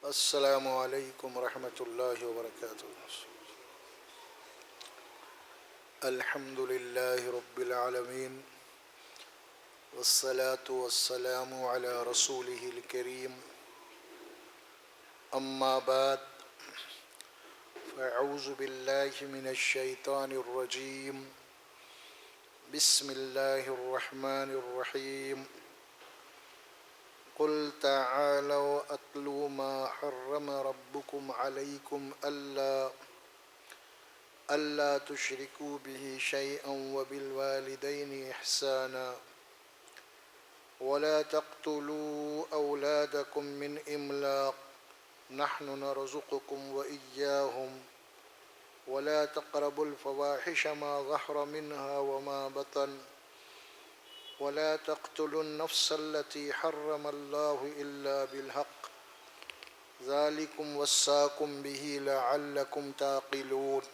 السلام علیکم ورحمۃ اللہ وبرکاتہ۔ الحمد للہ رب العالمین والصلاة والسلام علی رسولہ الکریم، اما بعد فاعوذ باللہ من الشیطان الرجیم، بسم اللہ الرحمن الرحیم۔ قل تعالوا اتلوا ما حرم ربكم عليكم ألا تشركوا به شيئا وبالوالدين إحسانا ولا تقتلوا أولادكم من إملاق نحن نرزقكم وإياهم ولا تقربوا الفواحش ما ظهر منها وما بطن ولا تقتلوا النفس التي حرم الله إلا بالحق ذلكم وصاكم به لعلكم تعقلون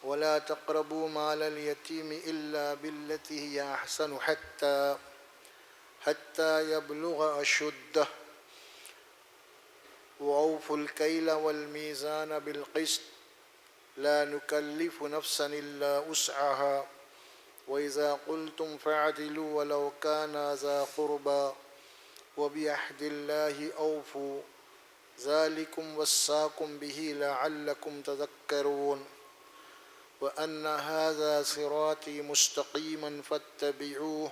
ولا تقربوا مال اليتيم إلا بالتي هي أحسن حتى يبلغ أشده وأوفوا الكيل والميزان بالقسط لا نكلف نفسا إلا وسعها وَإِذَا قُلْتُمْ فَاعْدِلُوا وَلَوْ كَانَ ذَا قُرْبَى وَبِعَهْدِ اللَّهِ أَوْفُوا ذَلِكُمْ وَصَّاكُمْ بِهِ لَعَلَّكُمْ تَذَكَّرُونَ وَأَنَّ هَذَا صِرَاطِي مُسْتَقِيمًا فَاتَّبِعُوهُ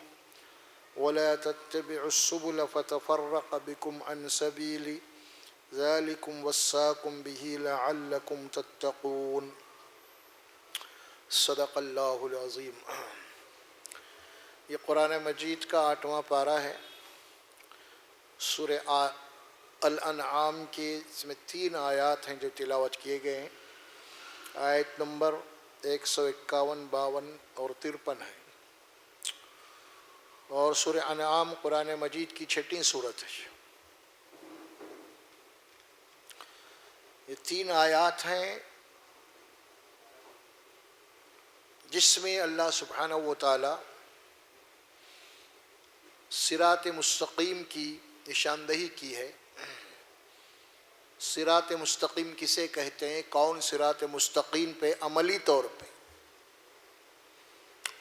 وَلَا تَتَّبِعُوا السُّبُلَ فَتَفَرَّقَ بِكُمْ عَنْ سَبِيلِهِ ذَلِكُمْ وَصَّاكُمْ بِهِ لَعَلَّكُمْ تَتَّقُونَ۔ صدق اللہ العظیم۔ یہ قرآن مجید کا 8واں پارہ ہے، سورہ الانعام کی اس میں 3 آیات ہیں جو تلاوت کیے گئے ہیں۔ آیت نمبر 151، 52 اور 53 ہے، اور سورہ انعام قرآن مجید کی 6ٹھی سورت ہے۔ یہ 3 آیات ہیں جس میں اللہ سبحانہ و تعالی صراط مستقیم کی نشاندہی کی ہے۔ صراط مستقیم کسے کہتے ہیں، کون صراط مستقیم پہ عملی طور پہ،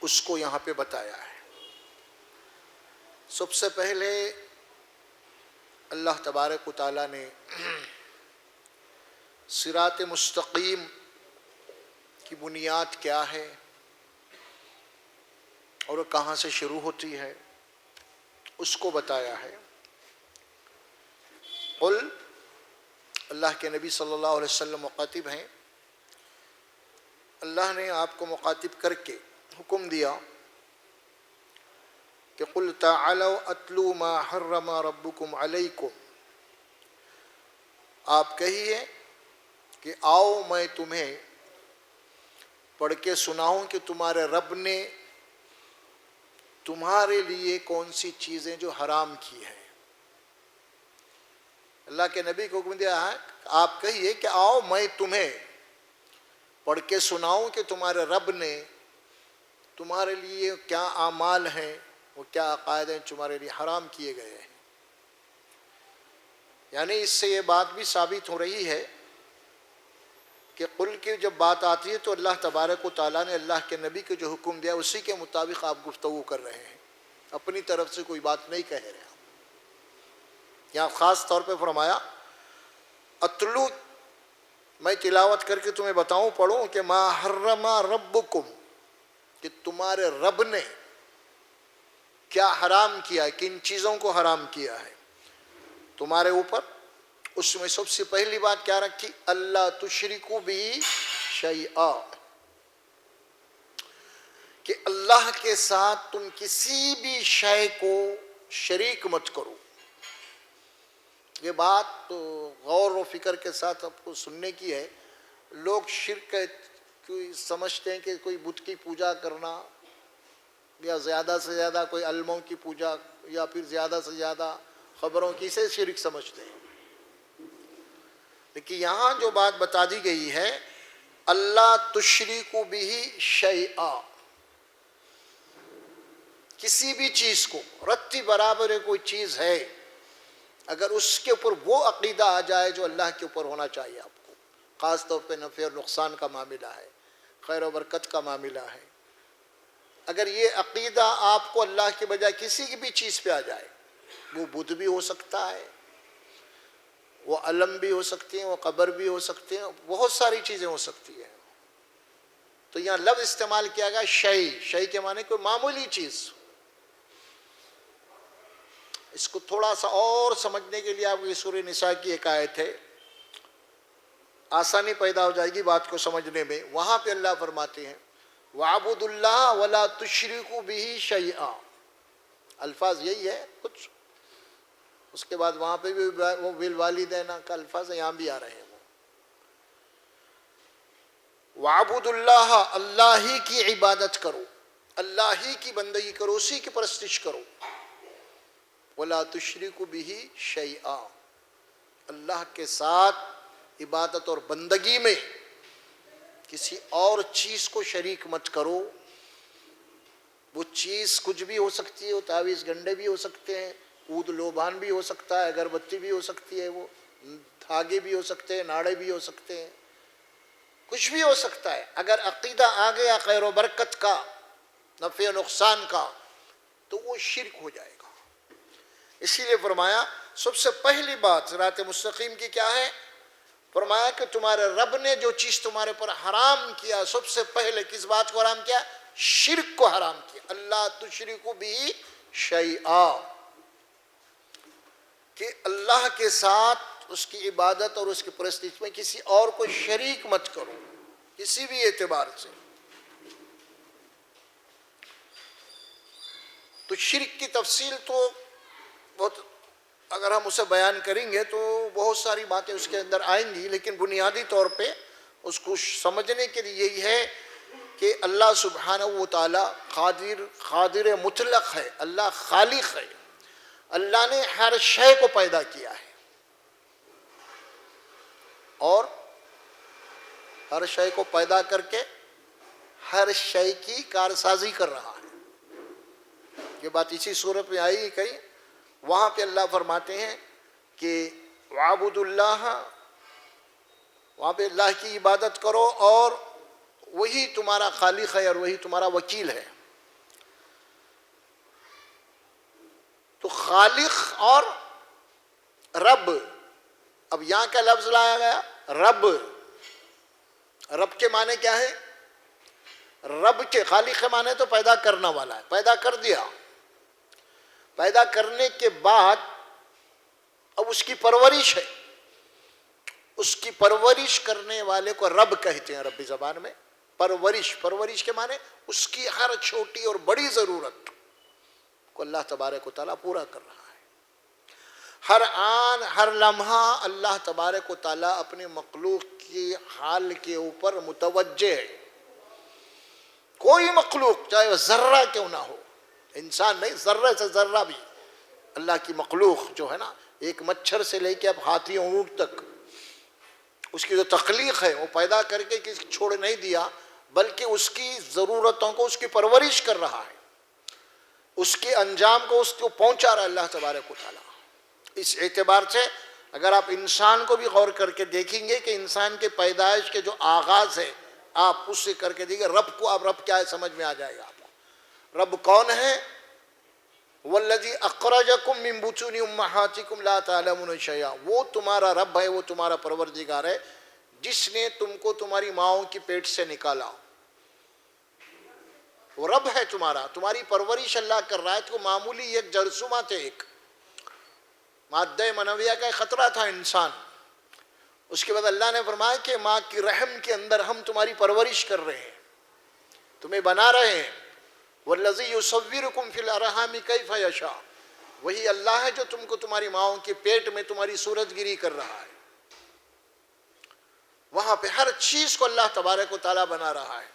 اس کو یہاں پہ بتایا ہے۔ سب سے پہلے اللہ تبارک و تعالیٰ نے صراط مستقیم کی بنیاد کیا ہے اور کہاں سے شروع ہوتی ہے اس کو بتایا ہے۔ قل، اللہ کے نبی صلی اللہ علیہ وسلم مخاطب ہیں، اللہ نے آپ کو مخاطب کر کے حکم دیا کہ قل تعالوا اتلوا ما حرم ربکم علیکم، آپ کہیے کہ آؤ میں تمہیں پڑھ کے سناؤں کہ تمہارے رب نے تمہارے لیے کون سی چیزیں جو حرام کی ہیں۔ اللہ کے نبی کو حکم دیا ہے، آپ کہیے کہ آؤ میں تمہیں پڑھ کے سناؤں کہ تمہارے رب نے تمہارے لیے کیا اعمال ہیں، وہ کیا عقائد ہیں تمہارے لیے حرام کیے گئے ہیں۔ یعنی اس سے یہ بات بھی ثابت ہو رہی ہے کہ قل کی جب بات آتی ہے تو اللہ تبارک و تعالیٰ نے اللہ کے نبی کو جو حکم دیا اسی کے مطابق آپ گفتگو کر رہے ہیں، اپنی طرف سے کوئی بات نہیں کہہ رہے ہیں۔ یہاں خاص طور پہ فرمایا اتلو، میں تلاوت کر کے تمہیں بتاؤں، پڑھوں کہ ما حرم ربکم، کہ تمہارے رب نے کیا حرام کیا ہے، کن چیزوں کو حرام کیا ہے تمہارے اوپر۔ اس میں سب سے پہلی بات کیا رکھی، اللہ تشرکوا بہ شیئا، کہ اللہ کے ساتھ تم کسی بھی شے کو شریک مت کرو۔ یہ بات تو غور و فکر کے ساتھ آپ کو سننے کی ہے۔ لوگ شرک کوئی سمجھتے ہیں کہ کوئی بت کی پوجا کرنا، یا زیادہ سے زیادہ کوئی علموں کی پوجا، یا پھر زیادہ سے زیادہ خبروں کی، سے شرک سمجھتے ہیں۔ لیکن یہاں جو بات بتا دی گئی ہے، اللہ تشرکوا بہ شیئا، کسی بھی چیز کو، رتی برابر کوئی چیز ہے اگر اس کے اوپر وہ عقیدہ آ جائے جو اللہ کے اوپر ہونا چاہیے آپ کو، خاص طور پہ نفع اور نقصان کا معاملہ ہے، خیر و برکت کا معاملہ ہے، اگر یہ عقیدہ آپ کو اللہ کے بجائے کسی کی بھی چیز پہ آ جائے، وہ بدھ بھی ہو سکتا ہے، وہ علم بھی ہو سکتی ہیں، وہ قبر بھی ہو سکتے ہیں، بہت ساری چیزیں ہو سکتی ہیں، تو یہاں لفظ استعمال کیا گیا شیء کے معنی کوئی معمولی چیز۔ اس کو تھوڑا سا اور سمجھنے کے لیے آپ کی سورہ نساء کی ایک آیت ہے، آسانی پیدا ہو جائے گی بات کو سمجھنے میں۔ وہاں پہ اللہ فرماتے ہیں وَاعْبُدُوا اللَّهَ وَلَا تُشْرِكُوا بِهِ شَيْئًا، الفاظ یہی ہے کچھ، اس کے بعد وہاں پہ بھی وہ بالوالدین کا الفاظ ہے، یہاں بھی آ رہے ہیں وہ۔ وَاعْبُدُوا اللَّهَ، اللہ ہی کی عبادت کرو، اللہ ہی کی بندگی کرو، اسی کی پرستش کرو، وَلَا تُشْرِكُوا بِهِ شَيْئًا، اللہ کے ساتھ عبادت اور بندگی میں کسی اور چیز کو شریک مت کرو۔ وہ چیز کچھ بھی ہو سکتی ہے، وہ تعویذ گنڈے بھی ہو سکتے ہیں، عود لوبان بھی ہو سکتا ہے، اگربتی بھی ہو سکتی ہے، وہ دھاگے بھی ہو سکتے ہیں، ناڑے بھی ہو سکتے ہیں، کچھ بھی ہو سکتا ہے۔ اگر عقیدہ آ گیا خیر و برکت کا، نفع و نقصان کا، تو وہ شرک ہو جائے گا۔ اسی لیے فرمایا سب سے پہلی بات صراط مستقیم کی کیا ہے؟ فرمایا کہ تمہارے رب نے جو چیز تمہارے پر حرام کیا، سب سے پہلے کس بات کو حرام کیا؟ شرک کو حرام کیا۔ اللہ تشرکوا بہ شیئا، کہ اللہ کے ساتھ اس کی عبادت اور اس کی پرستش میں کسی اور کو شریک مت کرو، کسی بھی اعتبار سے۔ تو شرک کی تفصیل تو بہت، اگر ہم اسے بیان کریں گے تو بہت ساری باتیں اس کے اندر آئیں گی، لیکن بنیادی طور پہ اس کو سمجھنے کے لیے یہی ہے کہ اللہ سبحانہ و تعالی قادر مطلق ہے، اللہ خالق ہے، اللہ نے ہر شے کو پیدا کیا ہے اور ہر شے کو پیدا کر کے ہر شے کی کارسازی کر رہا ہے۔ یہ بات اسی سورت میں آئی کہیں، وہاں پہ اللہ فرماتے ہیں کہ وَاعْبُدُوا اللَّهَ، وہاں پہ اللہ کی عبادت کرو اور وہی تمہارا خالق ہے اور وہی تمہارا وکیل ہے۔ تو خالق اور رب، اب یہاں کا لفظ لایا گیا رب، رب کے معنی کیا ہے؟ رب کے خالق کے معنی تو پیدا کرنا والا ہے، پیدا کر دیا، پیدا کرنے کے بعد اب اس کی پرورش ہے، اس کی پرورش کرنے والے کو رب کہتے ہیں عربی زبان میں۔ پرورش کے معنی اس کی ہر چھوٹی اور بڑی ضرورت کو اللہ تبارک و تعالیٰ پورا کر رہا ہے۔ ہر آن ہر لمحہ اللہ تبارک و تعالیٰ اپنے مخلوق کی حال کے اوپر متوجہ ہے۔ کوئی مخلوق چاہے وہ ذرہ کیوں نہ ہو، انسان نہیں، ذرہ سے ذرہ بھی اللہ کی مخلوق جو ہے نا، ایک مچھر سے لے کے اب ہاتھی اونٹ تک، اس کی جو تخلیق ہے وہ پیدا کر کے کسی چھوڑ نہیں دیا، بلکہ اس کی ضرورتوں کو اس کی پرورش کر رہا ہے، اس کے انجام کو اس کو پہنچا رہا ہے اللہ تبارک و تعالیٰ۔ اس اعتبار سے اگر آپ انسان کو بھی غور کر کے دیکھیں گے کہ انسان کے پیدائش کے جو آغاز ہے، آپ اس سے کر کے دیکھیں رب کو، آپ رب کیا ہے سمجھ میں آ جائے گا آپ کو۔ رب کون ہے؟ والذی اخرجکم من بطون امہاتکم لا تعلمون شیئا، وہ تمہارا رب ہے، وہ تمہارا پروردگار ہے جس نے تم کو تمہاری ماؤں کی پیٹ سے نکالا۔ وہ رب ہے تمہارا، تمہاری پرورش اللہ کر رہا ہے۔ تو معمولی ایک جرثومہ تھے، ایک مادہ منویہ کا خطرہ تھا انسان، اس کے بعد اللہ نے فرمایا کہ ماں کی رحم کے اندر ہم تمہاری پرورش کر رہے ہیں، تمہیں بنا رہے ہیں۔ وَالَّذِي يُصَوِّرُكُمْ فِي الْأَرْحَامِ كَيْفَ يَشَاءُ، وہی اللہ ہے جو تم کو تمہاری ماؤں کے پیٹ میں تمہاری صورت گیری کر رہا ہے۔ وہاں پہ ہر چیز کو اللہ تبارک و تعالیٰ بنا رہا ہے۔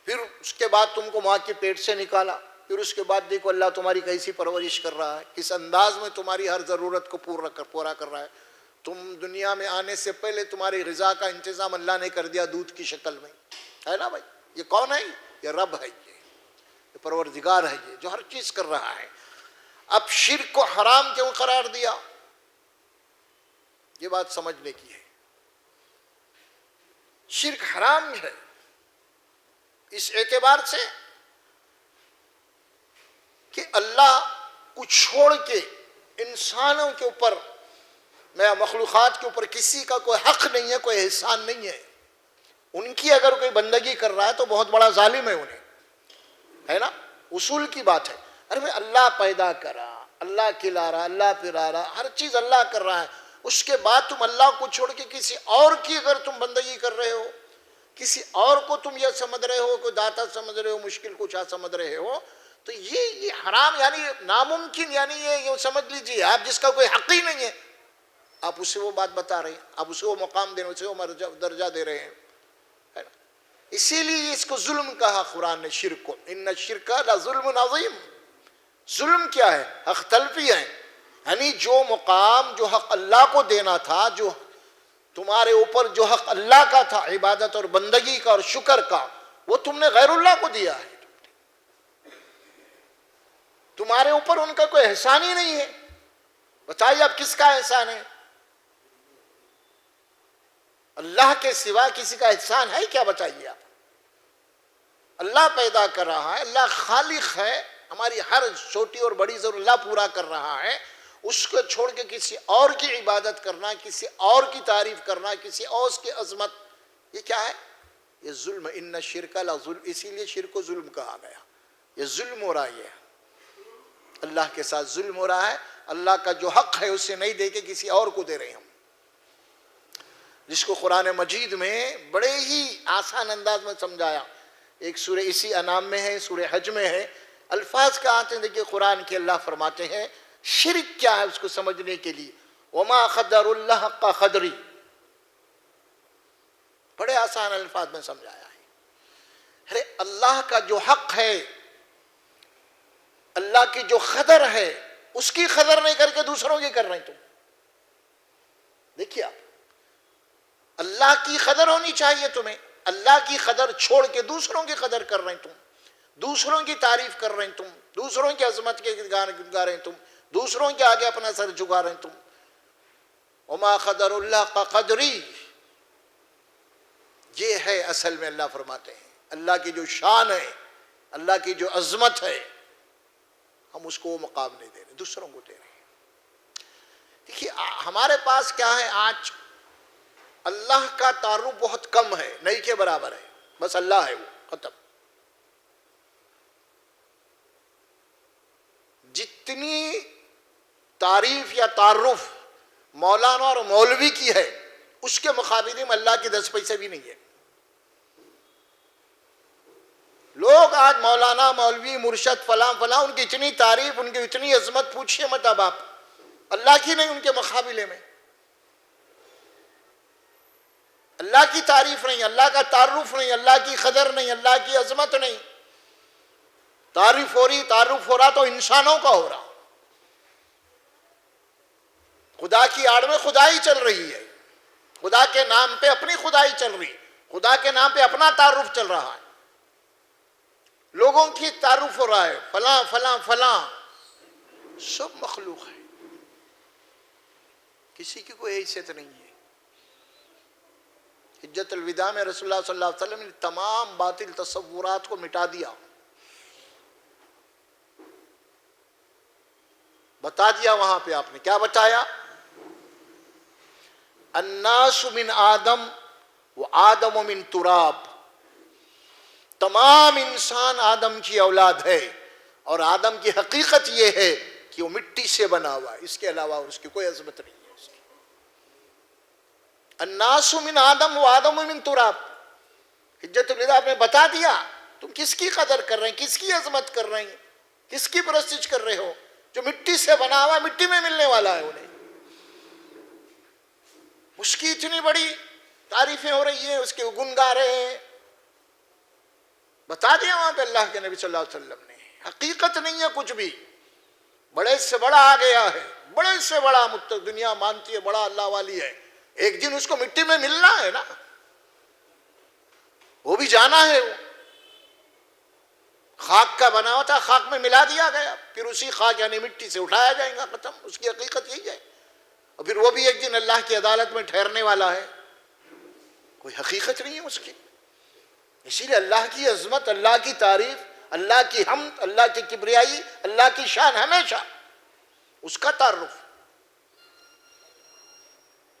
پھر اس کے بعد تم کو ماں کے پیٹ سے نکالا، پھر اس کے بعد دیکھو اللہ تمہاری کیسی پرورش کر رہا ہے، کس انداز میں تمہاری ہر ضرورت کو پورا کر رہا ہے۔ تم دنیا میں آنے سے پہلے تمہاری غذا کا انتظام اللہ نے کر دیا دودھ کی شکل میں، ہے نا بھائی؟ یہ کون ہے؟ یہ رب ہے، یہ پروردگار ہے، یہ جو ہر چیز کر رہا ہے۔ اب شرک کو حرام کیوں قرار دیا؟ یہ بات سمجھنے کی ہے. شرک حرام ہے اس اعتبار سے کہ اللہ کو چھوڑ کے انسانوں کے اوپر میں مخلوقات کے اوپر کسی کا کوئی حق نہیں ہے، کوئی احسان نہیں ہے. ان کی اگر کوئی بندگی کر رہا ہے تو بہت بڑا ظالم ہے انہیں، ہے نا. اصول کی بات ہے. ارے بھائی اللہ پیدا کرا، اللہ کھلا رہا، اللہ پلا رہا، ہر چیز اللہ کر رہا ہے. اس کے بعد تم اللہ کو چھوڑ کے کسی اور کی اگر تم بندگی کر رہے ہو، کسی اور کو تم یہ سمجھ رہے ہو، کوئی داتا سمجھ رہے ہو، مشکل کشا سمجھ رہے ہو، تو یہ حرام، یعنی ناممکن، یعنی یہ سمجھ لیجیے آپ جس کا کوئی حق ہی نہیں ہے، آپ اسے وہ بات بتا رہے ہیں، آپ اسے وہ مقام دے رہے ہیں، اسے وہ درجہ دے رہے ہیں. اسی لیے اس کو ظلم کہا قرآن نے، شرک کو. ان الشرک لظلم عظیم. ظلم کیا ہے؟ حق تلفی ہے. یعنی جو مقام جو حق اللہ کو دینا تھا، جو تمہارے اوپر جو حق اللہ کا تھا، عبادت اور بندگی کا اور شکر کا، وہ تم نے غیر اللہ کو دیا ہے. تمہارے اوپر ان کا کوئی احسان ہی نہیں ہے. بتائیے اب کس کا احسان ہے؟ اللہ کے سوا کسی کا احسان ہے کیا؟ بتائیے آپ. اللہ پیدا کر رہا ہے، اللہ خالق ہے، ہماری ہر چھوٹی اور بڑی ضرورت اللہ پورا کر رہا ہے. اس کو چھوڑ کے کسی اور کی عبادت کرنا، کسی اور کی تعریف کرنا، کسی اور کی عظمت، یہ کیا ہے؟ یہ ظلم. ان الشرک لظلم. اسی لیے شرک کو ظلم کہا گیا. یہ ظلم ہو رہا ہے، یہ اللہ کے ساتھ ظلم ہو رہا ہے. اللہ کا جو حق ہے اسے نہیں دے کے کسی اور کو دے رہے ہیں ہم، جس کو قرآن مجید میں بڑے ہی آسان انداز میں سمجھایا. ایک سورہ اسی انعام میں ہے، سورہ حج میں ہے. الفاظ کا آتے ہیں، دیکھیے قرآن کے اللہ فرماتے ہیں شرک کیا ہے اس کو سمجھنے کے لیے. وما قدر اللہ حق قدری. بڑے آسان الفاظ میں سمجھایا ہے. ارے اللہ کا جو حق ہے، اللہ کی جو قدر ہے، اس کی قدر نہیں کر کے دوسروں کی کر رہے ہیں تم. دیکھیے آپ، اللہ کی قدر ہونی چاہیے تمہیں. اللہ کی قدر چھوڑ کے دوسروں کی قدر کر رہے ہیں تم، دوسروں کی تعریف کر رہے ہیں تم، دوسروں کی عظمت کے گانے گا رہے ہیں تم، دوسروں کے آگے اپنا سر جھکا رہے ہیں تم. وما قدر اللہ کا قدری. یہ ہے اصل میں اللہ فرماتے ہیں اللہ کی جو شان ہے، اللہ کی جو عظمت ہے، ہم اس کو وہ مقام نہیں دے رہے، دوسروں کو دے رہے ہیں. دیکھیے ہمارے پاس کیا ہے آج، اللہ کا تعارف بہت کم ہے، نہیں کے برابر ہے. بس اللہ ہے، وہ ختم. جتنی تعریف یا تعارف مولانا اور مولوی کی ہے، اس کے مقابلے میں اللہ کی 10 پیسے بھی نہیں ہے. لوگ آج مولانا، مولوی، مرشد، فلاں فلاں، ان کی اتنی تعریف، ان کی اتنی عظمت پوچھئے مت اب آپ. اللہ کی نہیں، ان کے مقابلے میں اللہ کی تعریف نہیں، اللہ کا تعارف نہیں، اللہ کی قدر نہیں، اللہ کی عظمت نہیں. تعریف ہو رہا تو انسانوں کا ہو رہا. خدا کی آڑ میں خدائی چل رہی ہے، خدا کے نام پہ اپنی خدائی چل رہی ہے، خدا کے نام پہ اپنا تعارف چل رہا ہے. لوگوں کی تعارف ہو رہا ہے، فلاں فلاں فلاں. سب مخلوق ہے، کسی کی کوئی حیثیت نہیں ہے. حجت الوداع میں رسول اللہ صلی اللہ علیہ وسلم نے تمام باطل تصورات کو مٹا دیا، بتا دیا. وہاں پہ آپ نے کیا بتایا؟ الناس من آدم و آدم من تراب. تمام انسان آدم کی اولاد ہے، اور آدم کی حقیقت یہ ہے کہ وہ مٹی سے بنا ہوا ہے، اس کے علاوہ اس کی کوئی عظمت نہیں ہے. الناس من آدم و آدم من تراب. حجت الوداع نے بتا دیا تم کس کی قدر کر رہے ہیں، کس کی عظمت کر رہے ہیں، کس کی پرستش کر رہے ہو. جو مٹی سے بنا ہوا، مٹی میں ملنے والا ہے انہیں، اس کی اتنی بڑی تعریفیں ہو رہی ہیں، اس کے گن گا رہے ہیں. بتا دیا وہاں پہ اللہ کے نبی صلی اللہ علیہ وسلم نے. حقیقت نہیں ہے کچھ بھی، بڑے سے بڑا آ گیا ہے، بڑے سے بڑا دنیا مانتی ہے، بڑا اللہ والی ہے. ایک دن اس کو مٹی میں ملنا ہے نا، وہ بھی جانا ہے. خاک کا بنا ہوا تھا، خاک میں ملا دیا گیا، پھر اسی خاک یعنی مٹی سے اٹھایا جائے گا، ختم. اس کی حقیقت یہی ہے. اور پھر وہ بھی ایک دن اللہ کی عدالت میں ٹھہرنے والا ہے. کوئی حقیقت نہیں ہے اس کی. اسی لیے اللہ کی عظمت، اللہ کی تعریف، اللہ کی حمد، اللہ کی کبریائی، اللہ کی شان ہمیشہ اس کا تعارف،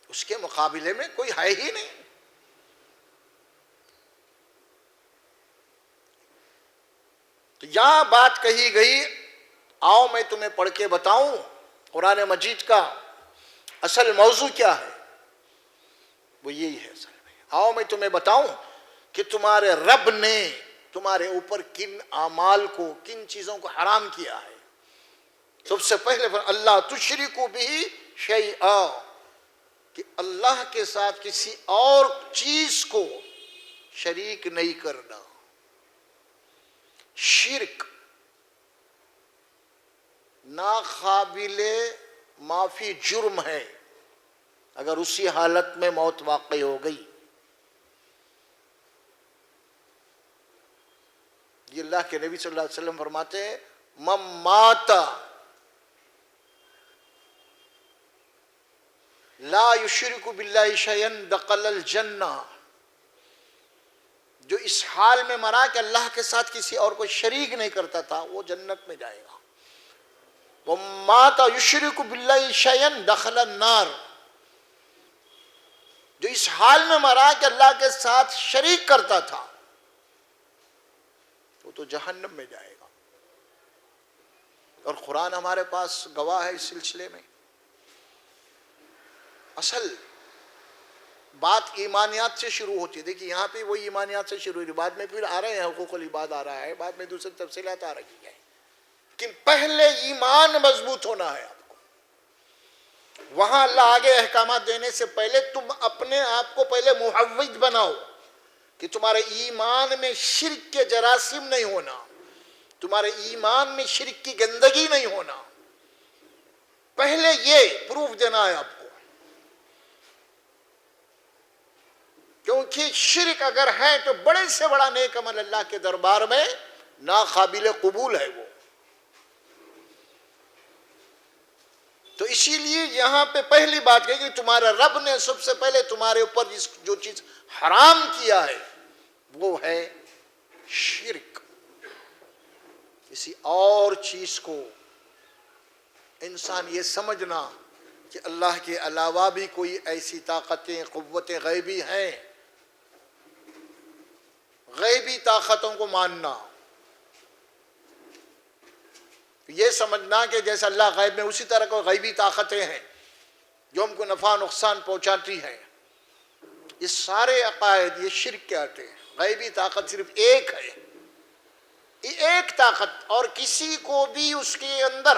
اس کے مقابلے میں کوئی ہے ہی نہیں. تو یہاں بات کہی گئی، آؤ میں تمہیں پڑھ کے بتاؤں قرآن مجید کا اصل موضوع کیا ہے. وہ یہی ہے اصل میں. آؤ میں تمہیں بتاؤں کہ تمہارے رب نے تمہارے اوپر کن اعمال کو، کن چیزوں کو حرام کیا ہے. سب سے پہلے اللہ تشرکوا بہ شیئا، کہ اللہ کے ساتھ کسی اور چیز کو شریک نہیں کرنا. شرک ناقابل معافی جرم ہے اگر اسی حالت میں موت واقع ہو گئی. یہ اللہ کے نبی صلی اللہ علیہ وسلم فرماتے ہیں من مات لا یشرک باللہ شیئا دخل الجنہ، جو اس حال میں مرا کہ اللہ کے ساتھ کسی اور کو شریک نہیں کرتا تھا، وہ جنت میں جائے گا. وَمَاتَ يُشْرِكُ بِاللَّهِ شَيْئًا دَخَلَ النَّارِ، جو اس حال میں مرا کہ اللہ کے ساتھ شریک کرتا تھا، وہ تو جہنم میں جائے گا. اور قرآن ہمارے پاس گواہ ہے اس سلسلے میں. اصل بات ایمانیات سے شروع ہوتی ہے. دیکھیے یہاں پہ وہی ایمانیات سے شروع ہوئی، بعد میں پھر آ رہے ہیں حقوق العباد آ رہا ہے، بعد میں دوسری تفصیلات آ رہی ہیں، لیکن پہلے ایمان مضبوط ہونا ہے آپ کو. وہاں اللہ آگے احکامات دینے سے پہلے تم اپنے آپ کو پہلے محوج بناؤ کہ تمہارے ایمان میں شرک کے جراثیم نہیں ہونا، تمہارے ایمان میں شرک کی گندگی نہیں ہونا. پہلے یہ پروف دینا ہے آپ کو، کیونکہ شرک اگر ہے تو بڑے سے بڑا نیک عمل اللہ کے دربار میں ناقابل قبول ہے وہ. تو اسی لیے یہاں پہ پہلی بات کہی کہ تمہارے رب نے سب سے پہلے تمہارے اوپر جو چیز حرام کیا ہے وہ ہے شرک. کسی اور چیز کو انسان یہ سمجھنا کہ اللہ کے علاوہ بھی کوئی ایسی طاقتیں، قوتیں غیبی ہیں، غیبی طاقتوں کو ماننا، یہ سمجھنا کہ جیسے اللہ غیب میں اسی طرح کوئی غیبی طاقتیں ہیں جو ہم کو نفع نقصان پہنچاتی ہیں. یہ سارے عقائد یہ شرک کے آتے ہیں. غیبی طاقت صرف ایک ہے، یہ ایک طاقت، اور کسی کو بھی اس کے اندر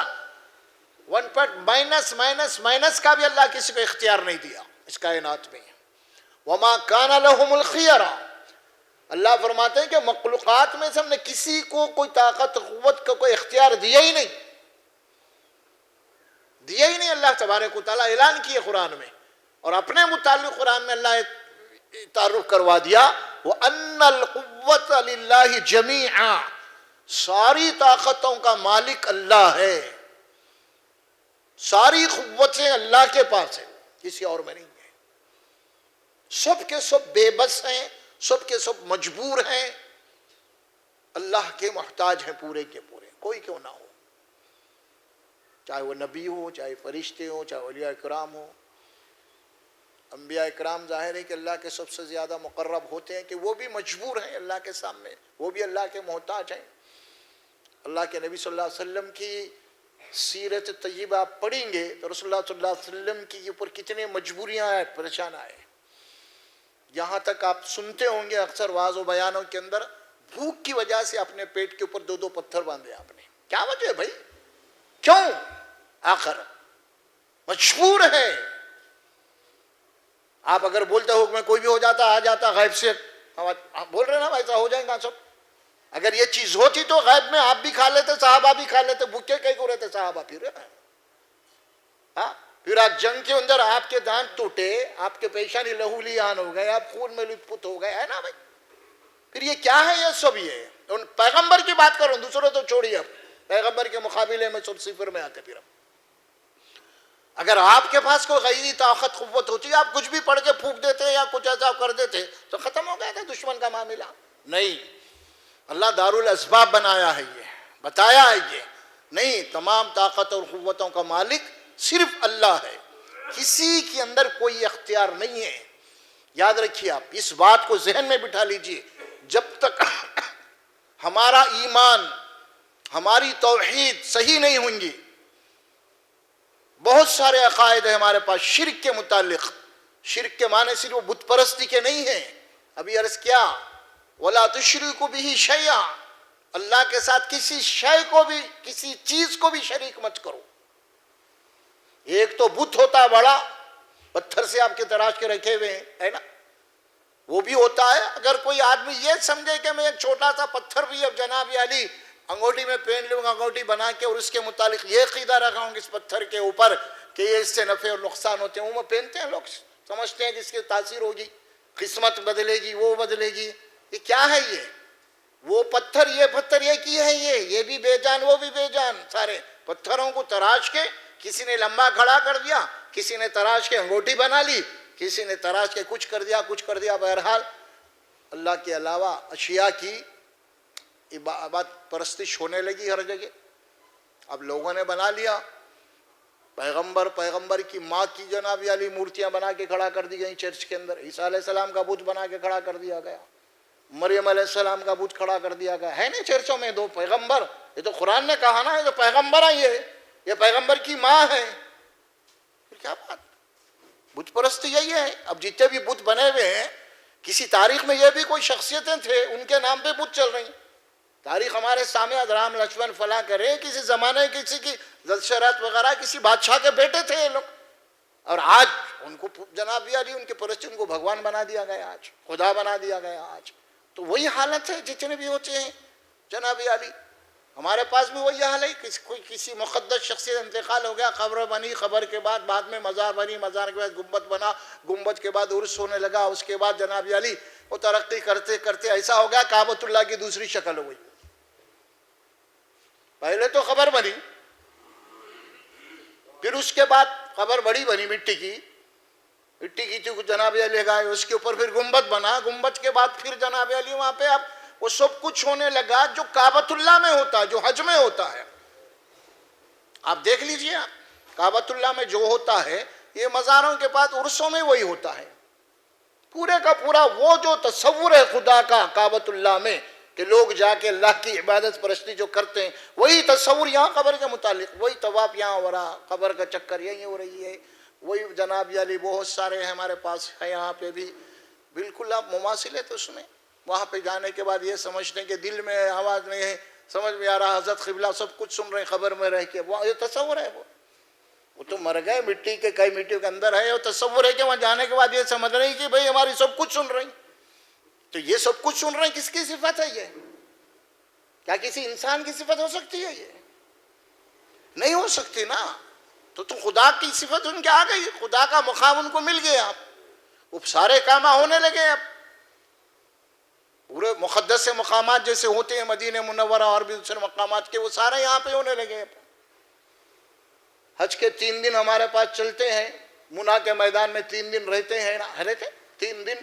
1 مائنس مائنس مائنس کا بھی اللہ کسی کو اختیار نہیں دیا اس کائنات میں. وما کان لهم الخیرہ، اللہ فرماتے ہیں کہ مخلوقات میں سے ہم نے کسی کو کوئی طاقت قوت کا کوئی اختیار دیا ہی نہیں، دیا ہی نہیں. اللہ تبارک و تعالیٰ اعلان کیے قرآن میں، اور اپنے متعلق قرآن میں اللہ تعارف کروا دیا وَأَنَّ الْقُوَّةَ لِلَّهِ جَمِيعًا، ساری طاقتوں کا مالک اللہ ہے، ساری قوتیں اللہ کے پاس ہیں، کسی اور میں نہیں ہے. سب کے سب بے بس ہیں، سب کے سب مجبور ہیں، اللہ کے محتاج ہیں پورے کے پورے، کوئی کیوں نہ ہو، چاہے وہ نبی ہو، چاہے فرشتے ہوں، چاہے اولیاء کرام ہو. انبیاء کرام ظاہر ہے کہ اللہ کے سب سے زیادہ مقرب ہوتے ہیں کہ وہ بھی مجبور ہیں اللہ کے سامنے، وہ بھی اللہ کے محتاج ہیں. اللہ کے نبی صلی اللہ علیہ وسلم کی سیرت طیبہ آپ پڑھیں گے تو رسول اللہ صلی اللہ علیہ وسلم کی اوپر کتنے مجبوریاں آئے، پریشان آئے. یہاں تک آپ سنتے ہوں گے اکثر واعظ و بیانوں کے اندر، بھوک کی وجہ سے اپنے پیٹ کے اوپر 2 پتھر باندھے آپ نے. کیا وجہ ہے بھائی؟ کیوں؟ آخر مجبور ہے. آپ اگر بولتے ہو میں کوئی بھی ہو جاتا آ جاتا غیب سے، بول رہے نا ایسا ہو جائیں گا سب. اگر یہ چیز ہوتی تو غیب میں آپ بھی کھا لیتے، صحابہ بھی کھا لیتے، بھوکے کئی کو رہتے صحابہ. پھر آپ جنگ کے اندر آپ کے دانت ٹوٹے، آپ کے پیشانی لہو لیان ہو گئے، آپ خون میں لت پت ہو گئے، ہے نا بھائی. پھر یہ کیا ہے؟ یہ سب یہ ان پیغمبر کی بات کروں، دوسروں تو چھوڑیے، اب پیغمبر کے مقابلے میں سب صفر میں آتے. پھر اگر آپ کے پاس کوئی غیری طاقت قوت ہوتی، آپ کچھ بھی پڑھ کے پھونک دیتے یا کچھ ایسا کر دیتے تو ختم ہو گیا تھا دشمن کا معاملہ. نہیں، اللہ دارالاسباب بنایا ہے، یہ بتایا ہے، یہ نہیں، تمام طاقت اور قوتوں کا مالک صرف اللہ ہے، کسی کے اندر کوئی اختیار نہیں ہے. یاد رکھیے، آپ اس بات کو ذہن میں بٹھا لیجئے، جب تک ہمارا ایمان، ہماری توحید صحیح نہیں ہوں گی. بہت سارے عقائد ہیں ہمارے پاس شرک کے متعلق. شرک کے معنی صرف وہ بت پرستی کے نہیں ہیں. ابھی عرض کیا، وَلَا تُشْرِكُ بِهِ شَيْئًا، اللہ کے ساتھ کسی شے کو بھی، کسی چیز کو بھی شریک مت کرو. ایک تو بت ہوتا ہے بڑا، پتھر سے آپ کے تراش کے رکھے ہوئے ہیں، ہے نا، وہ بھی ہوتا ہے. اگر کوئی آدمی یہ سمجھے کہ میں ایک چھوٹا سا پتھر بھی اب جناب علی انگوٹھی میں پہن لوں گا، انگوٹھی بنا کے، اور اس کے متعلق یہ عقیدہ رکھا ہوں اس پتھر کے اوپر کہ یہ اس سے نفع اور نقصان ہوتے ہیں، وہ پہنتے ہیں لوگ، سمجھتے ہیں کہ اس کی تاثیر ہوگی، قسمت بدلے گی، وہ بدلے گی. یہ کیا ہے؟ یہ وہ پتھر، یہ پتھر یہ کی ہے، یہ بھی بے جان، وہ بھی بے جان. سارے پتھروں کو تراش کے کسی نے لمبا کھڑا کر دیا، کسی نے تراش کے انگوٹھی بنا لی، کسی نے تراش کے کچھ کر دیا. بہرحال اللہ کے علاوہ اشیاء کی عبادت پرستش ہونے لگی ہر جگہ. اب لوگوں نے بنا لیا، پیغمبر کی ماں کی جناب علی مورتیاں بنا کے کھڑا کر دی گئیں چرچ کے اندر. عیسیٰ علیہ السلام کا بت بنا کے کھڑا کر دیا گیا، مریم علیہ السلام کا بت کھڑا کر دیا گیا. ہے نا چرچوں میں دو پیغمبر، یہ تو قرآن نے کہا نا، یہ تو پیغمبر ہیں، یہ پیغمبر کی ماں ہے. پھر کیا بات؟ بت پرستی یہی ہے. اب جتنے بھی بت بنے ہوئے ہیں، کسی تاریخ میں یہ بھی کوئی شخصیتیں تھے، ان کے نام پہ بت چل رہی ہیں. تاریخ ہمارے سامنے، رام لکشمن فلاں کرے، کسی زمانے کسی کی زلشرات وغیرہ کسی بادشاہ کے بیٹے تھے یہ لوگ، اور آج ان کو جناب علی ان کے پرستی، ان کو بھگوان بنا دیا گیا، آج خدا بنا دیا گیا. آج تو وہی حالت ہے جتنے بھی ہوتے ہیں جناب علی. ہمارے پاس بھی وہی حال ہے، کوئی کسی مقدس شخصیت انتقال ہو گیا، قبر بنی، قبر کے بعد میں مزار بنی، مزار کے بعد گنبد بنا، گنبد کے بعد عرس ہونے لگا، اس کے بعد جناب علی وہ ترقی کرتے کرتے ایسا ہو گیا کعبۃ اللہ کی دوسری شکل ہو گئی. پہلے تو قبر بنی، پھر اس کے بعد قبر بڑی بنی مٹی کی جناب علی لگائے، اس کے اوپر پھر گنبد بنا، گنبد کے بعد پھر جناب علی وہاں پہ اب وہ سب کچھ ہونے لگا جو کعبۃ اللہ میں ہوتا ہے، جو حج میں ہوتا ہے. آپ دیکھ لیجئے، آپ کعبۃ اللہ میں جو ہوتا ہے، یہ مزاروں کے بعد عرسوں میں وہی ہوتا ہے. پورے کا پورا وہ جو تصور ہے خدا کا کعبۃ اللہ میں، کہ لوگ جا کے اللہ کی عبادت پرستی جو کرتے ہیں، وہی تصور یہاں قبر کے متعلق، وہی طواف یہاں ہو رہا، قبر کا چکر یہی ہو رہی ہے. وہی جناب علی بہت سارے ہیں ہمارے پاس ہے یہاں پہ بھی، بالکل آپ مماثل ہے. تو اس میں وہاں پہ جانے کے بعد یہ سمجھتے ہیں کہ دل میں آواز نہیں ہے، سمجھ میں آ رہا، حضرت قبلہ سب کچھ سن رہے ہیں قبر میں رہ کے. وہ یہ تصور ہے، وہ تو مر گئے مٹی کے، کئی مٹی کے اندر ہے. وہ تصور ہے کہ وہاں جانے کے بعد یہ سمجھ رہے ہیں کہ بھئی ہماری سب کچھ سن رہی. تو یہ سب کچھ سن رہے ہیں، کس کی صفت ہے یہ؟ کیا کسی انسان کی صفت ہو سکتی ہے؟ یہ نہیں ہو سکتی نا. تو خدا کی صفت ان کے آ گئی، خدا کا مقام ان کو مل گیا. وہ سارے کام ہونے لگے. اب پورے مقدس مقامات جیسے ہوتے ہیں مدینہ منورہ اور بھی دوسرے مقامات کے، وہ سارے یہاں پہ ہونے لگے. حج کے 3 دن ہمارے پاس چلتے ہیں، منا کے میدان میں 3 دن رہتے ہیں، رہتے 3 دن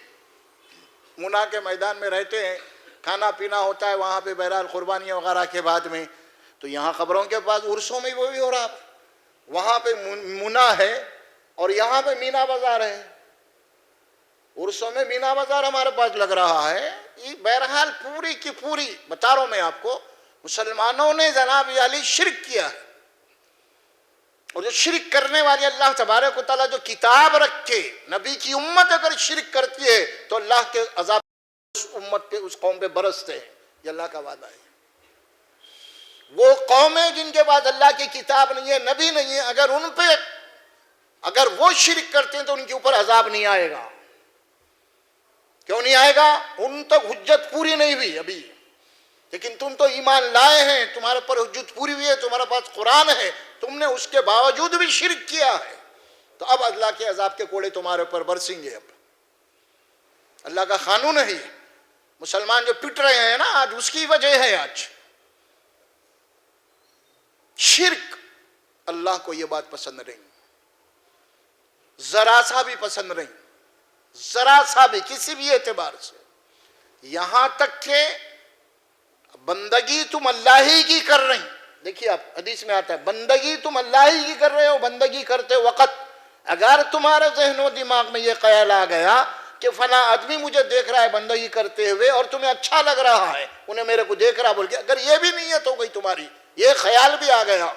منا کے میدان میں رہتے ہیں. کھانا پینا ہوتا ہے وہاں پہ، بہرحال قربانیاں وغیرہ کے بعد میں. تو یہاں قبروں کے پاس عرسوں میں وہ بھی ہو رہا، وہاں پہ منا ہے اور یہاں پہ مینا بازار ہے. عرسوں میں مینا بازار ہمارے پاس لگ رہا ہے. یہ بہرحال پوری کی پوری بتا رہا ہوں میں آپ کو، مسلمانوں نے جناب علی شرک کیا ہے. اور جو شرک کرنے والی اللہ تبارک و تعالیٰ جو کتاب رکھ کے، نبی کی امت اگر شرک کرتی ہے تو اللہ کے عذاب اس امت پہ، اس قوم پہ برستے ہیں. یہ اللہ کا وعدہ ہے. وہ قومیں جن کے بعد اللہ کی کتاب نہیں ہے، نبی نہیں ہے، اگر ان پہ اگر وہ شرک کرتے ہیں تو ان کے اوپر عذاب نہیں آئے گا. کیوں نہیں آئے گا؟ ان تک حجت پوری نہیں ہوئی ابھی. لیکن تم تو ایمان لائے ہیں، تمہارے پر حجت پوری ہوئی ہے، تمہارے پاس قرآن ہے، تم نے اس کے باوجود بھی شرک کیا ہے، تو اب اللہ کے عذاب کے کوڑے تمہارے اوپر برسیں گے. اب اللہ کا قانون ہے. مسلمان جو پٹ رہے ہیں نا آج، اس کی وجہ ہے آج شرک۔ اللہ کو یہ بات پسند نہیں، ذرا سا بھی پسند نہیں، ذرا سا بھی، کسی بھی اعتبار سے۔ یہاں تک کہ بندگی تم اللہ ہی کی کر رہی، دیکھیے آپ حدیث میں آتا ہے بندگی تم اللہ ہی کی کر رہے ہو، بندگی کرتے وقت اگر تمہارے ذہن و دماغ میں یہ خیال آ گیا کہ فلاں آدمی مجھے دیکھ رہا ہے بندگی کرتے ہوئے اور تمہیں اچھا لگ رہا ہے، انہیں میرے کو دیکھ رہا بول کے، اگر یہ بھی نیت ہو گئی تمہاری، یہ خیال بھی آ گیا،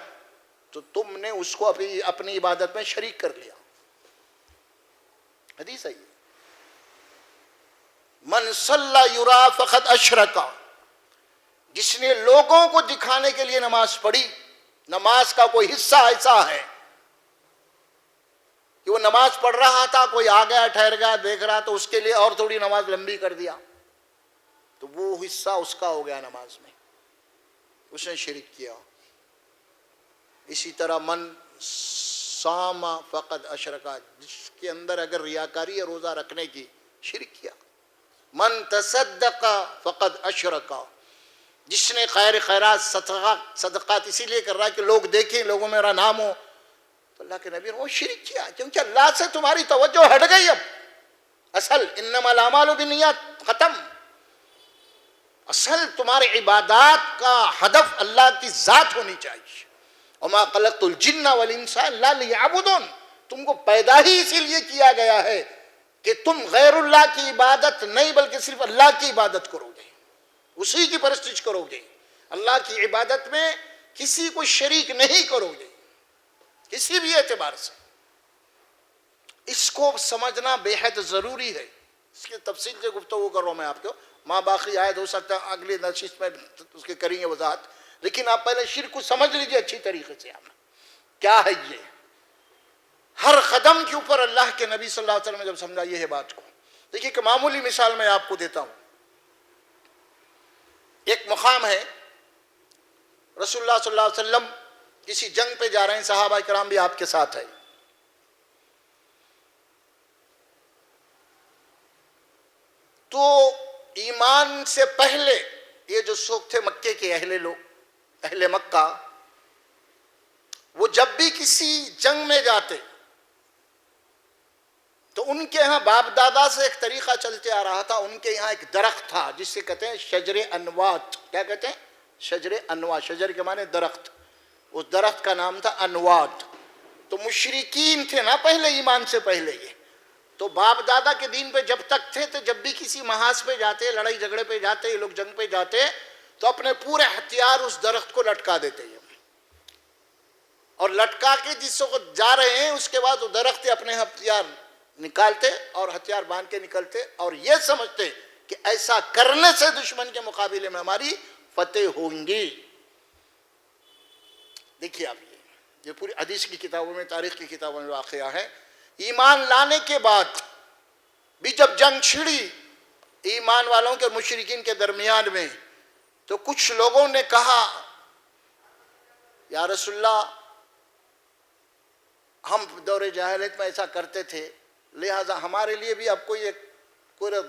تو تم نے اس کو اپنی عبادت میں شریک کر لیا۔ حدیث ہے من صلی یرا فقد اشرکا، جس نے لوگوں کو دکھانے کے لیے نماز پڑھی، نماز کا کوئی حصہ ایسا ہے کہ وہ نماز پڑھ رہا تھا، کوئی آ گیا ٹھہر گیا دیکھ رہا تو اس کے لیے اور تھوڑی نماز لمبی کر دیا، تو وہ حصہ اس کا ہو گیا نماز میں، اس نے شرک کیا۔ اسی طرح من صام فقد اشرکا، جس کے اندر اگر ریاکاری ہے روزہ رکھنے کی، شرک کیا۔ من تصدق فقد اشرکا، جس نے خیرات صدقات اسی لیے کر رہا ہے کہ لوگ دیکھیں، لوگوں میں میرا نام ہو، تو اللہ کے نبی نے وہ شرک کیا، کیونکہ اللہ سے تمہاری توجہ ہٹ گئی۔ اب اصل انما الاعمال بالنیات ختم، اصل تمہاری عبادات کا ہدف اللہ کی ذات ہونی چاہیے۔ وما خلقت الجن والانس الا لیعبدون، تم کو پیدا ہی اسی لیے کیا گیا ہے کہ تم غیر اللہ کی عبادت نہیں بلکہ صرف اللہ کی عبادت کرو گے، اسی کی پرستش کرو گے، اللہ کی عبادت میں کسی کو شریک نہیں کرو گے کسی بھی اعتبار سے۔ اس کو سمجھنا بے حد ضروری ہے، اس کی تفصیل سے گفتگو کر رہا ہوں میں آپ کو، ماں باقی آیت ہو سکتا ہے اگلی نشست میں اس کے کریں گے وضاحت، لیکن آپ پہلے شرک کو سمجھ لیجئے اچھی طریقے سے۔ آپ کیا ہے یہ؟ ہر قدم کے اوپر اللہ کے نبی صلی اللہ علیہ وسلم نے جب سمجھا یہ ہے بات کو، دیکھیے کہ معمولی مثال میں آپ کو دیتا ہوں۔ ایک مقام ہے، رسول اللہ صلی اللہ علیہ وسلم کسی جنگ پہ جا رہے ہیں، صحابہ کرام بھی آپ کے ساتھ ہے، تو ایمان سے پہلے یہ جو لوگ تھے مکے کے اہل مکہ، وہ جب بھی کسی جنگ میں جاتے تو ان کے ہاں باپ دادا سے ایک طریقہ چلتے آ رہا تھا، ان کے یہاں ایک درخت تھا جس سے کہتے ہیں شجر انوات۔ کیا کہتے ہیں؟ شجر انوات، شجر کے معنی درخت، اس درخت کا نام تھا انوات۔ تو مشرکین تھے نا پہلے، ایمان سے پہلے، یہ تو باپ دادا کے دین پہ جب تک تھے تو جب بھی کسی محاذ پہ جاتے، لڑائی جھگڑے پہ جاتے، یہ لوگ جنگ پہ جاتے تو اپنے پورے ہتھیار اس درخت کو لٹکا دیتے ہیں، اور لٹکا کے جس کو جا رہے ہیں اس کے بعد وہ درخت اپنے ہتھیار نکالتے اور ہتھیار باندھ کے نکلتے، اور یہ سمجھتے کہ ایسا کرنے سے دشمن کے مقابلے میں ہماری فتح ہوں گی۔ دیکھیے آپ یہ پوری حدیث کی کتابوں میں، تاریخ کی کتابوں میں واقعہ ہے۔ ایمان لانے کے بعد بھی جب جنگ چھڑی ایمان والوں کے مشرکین کے درمیان میں، تو کچھ لوگوں نے کہا یا رسول اللہ ہم دور جاہلیت میں ایسا کرتے تھے، لہٰذا ہمارے لیے بھی اب کوئی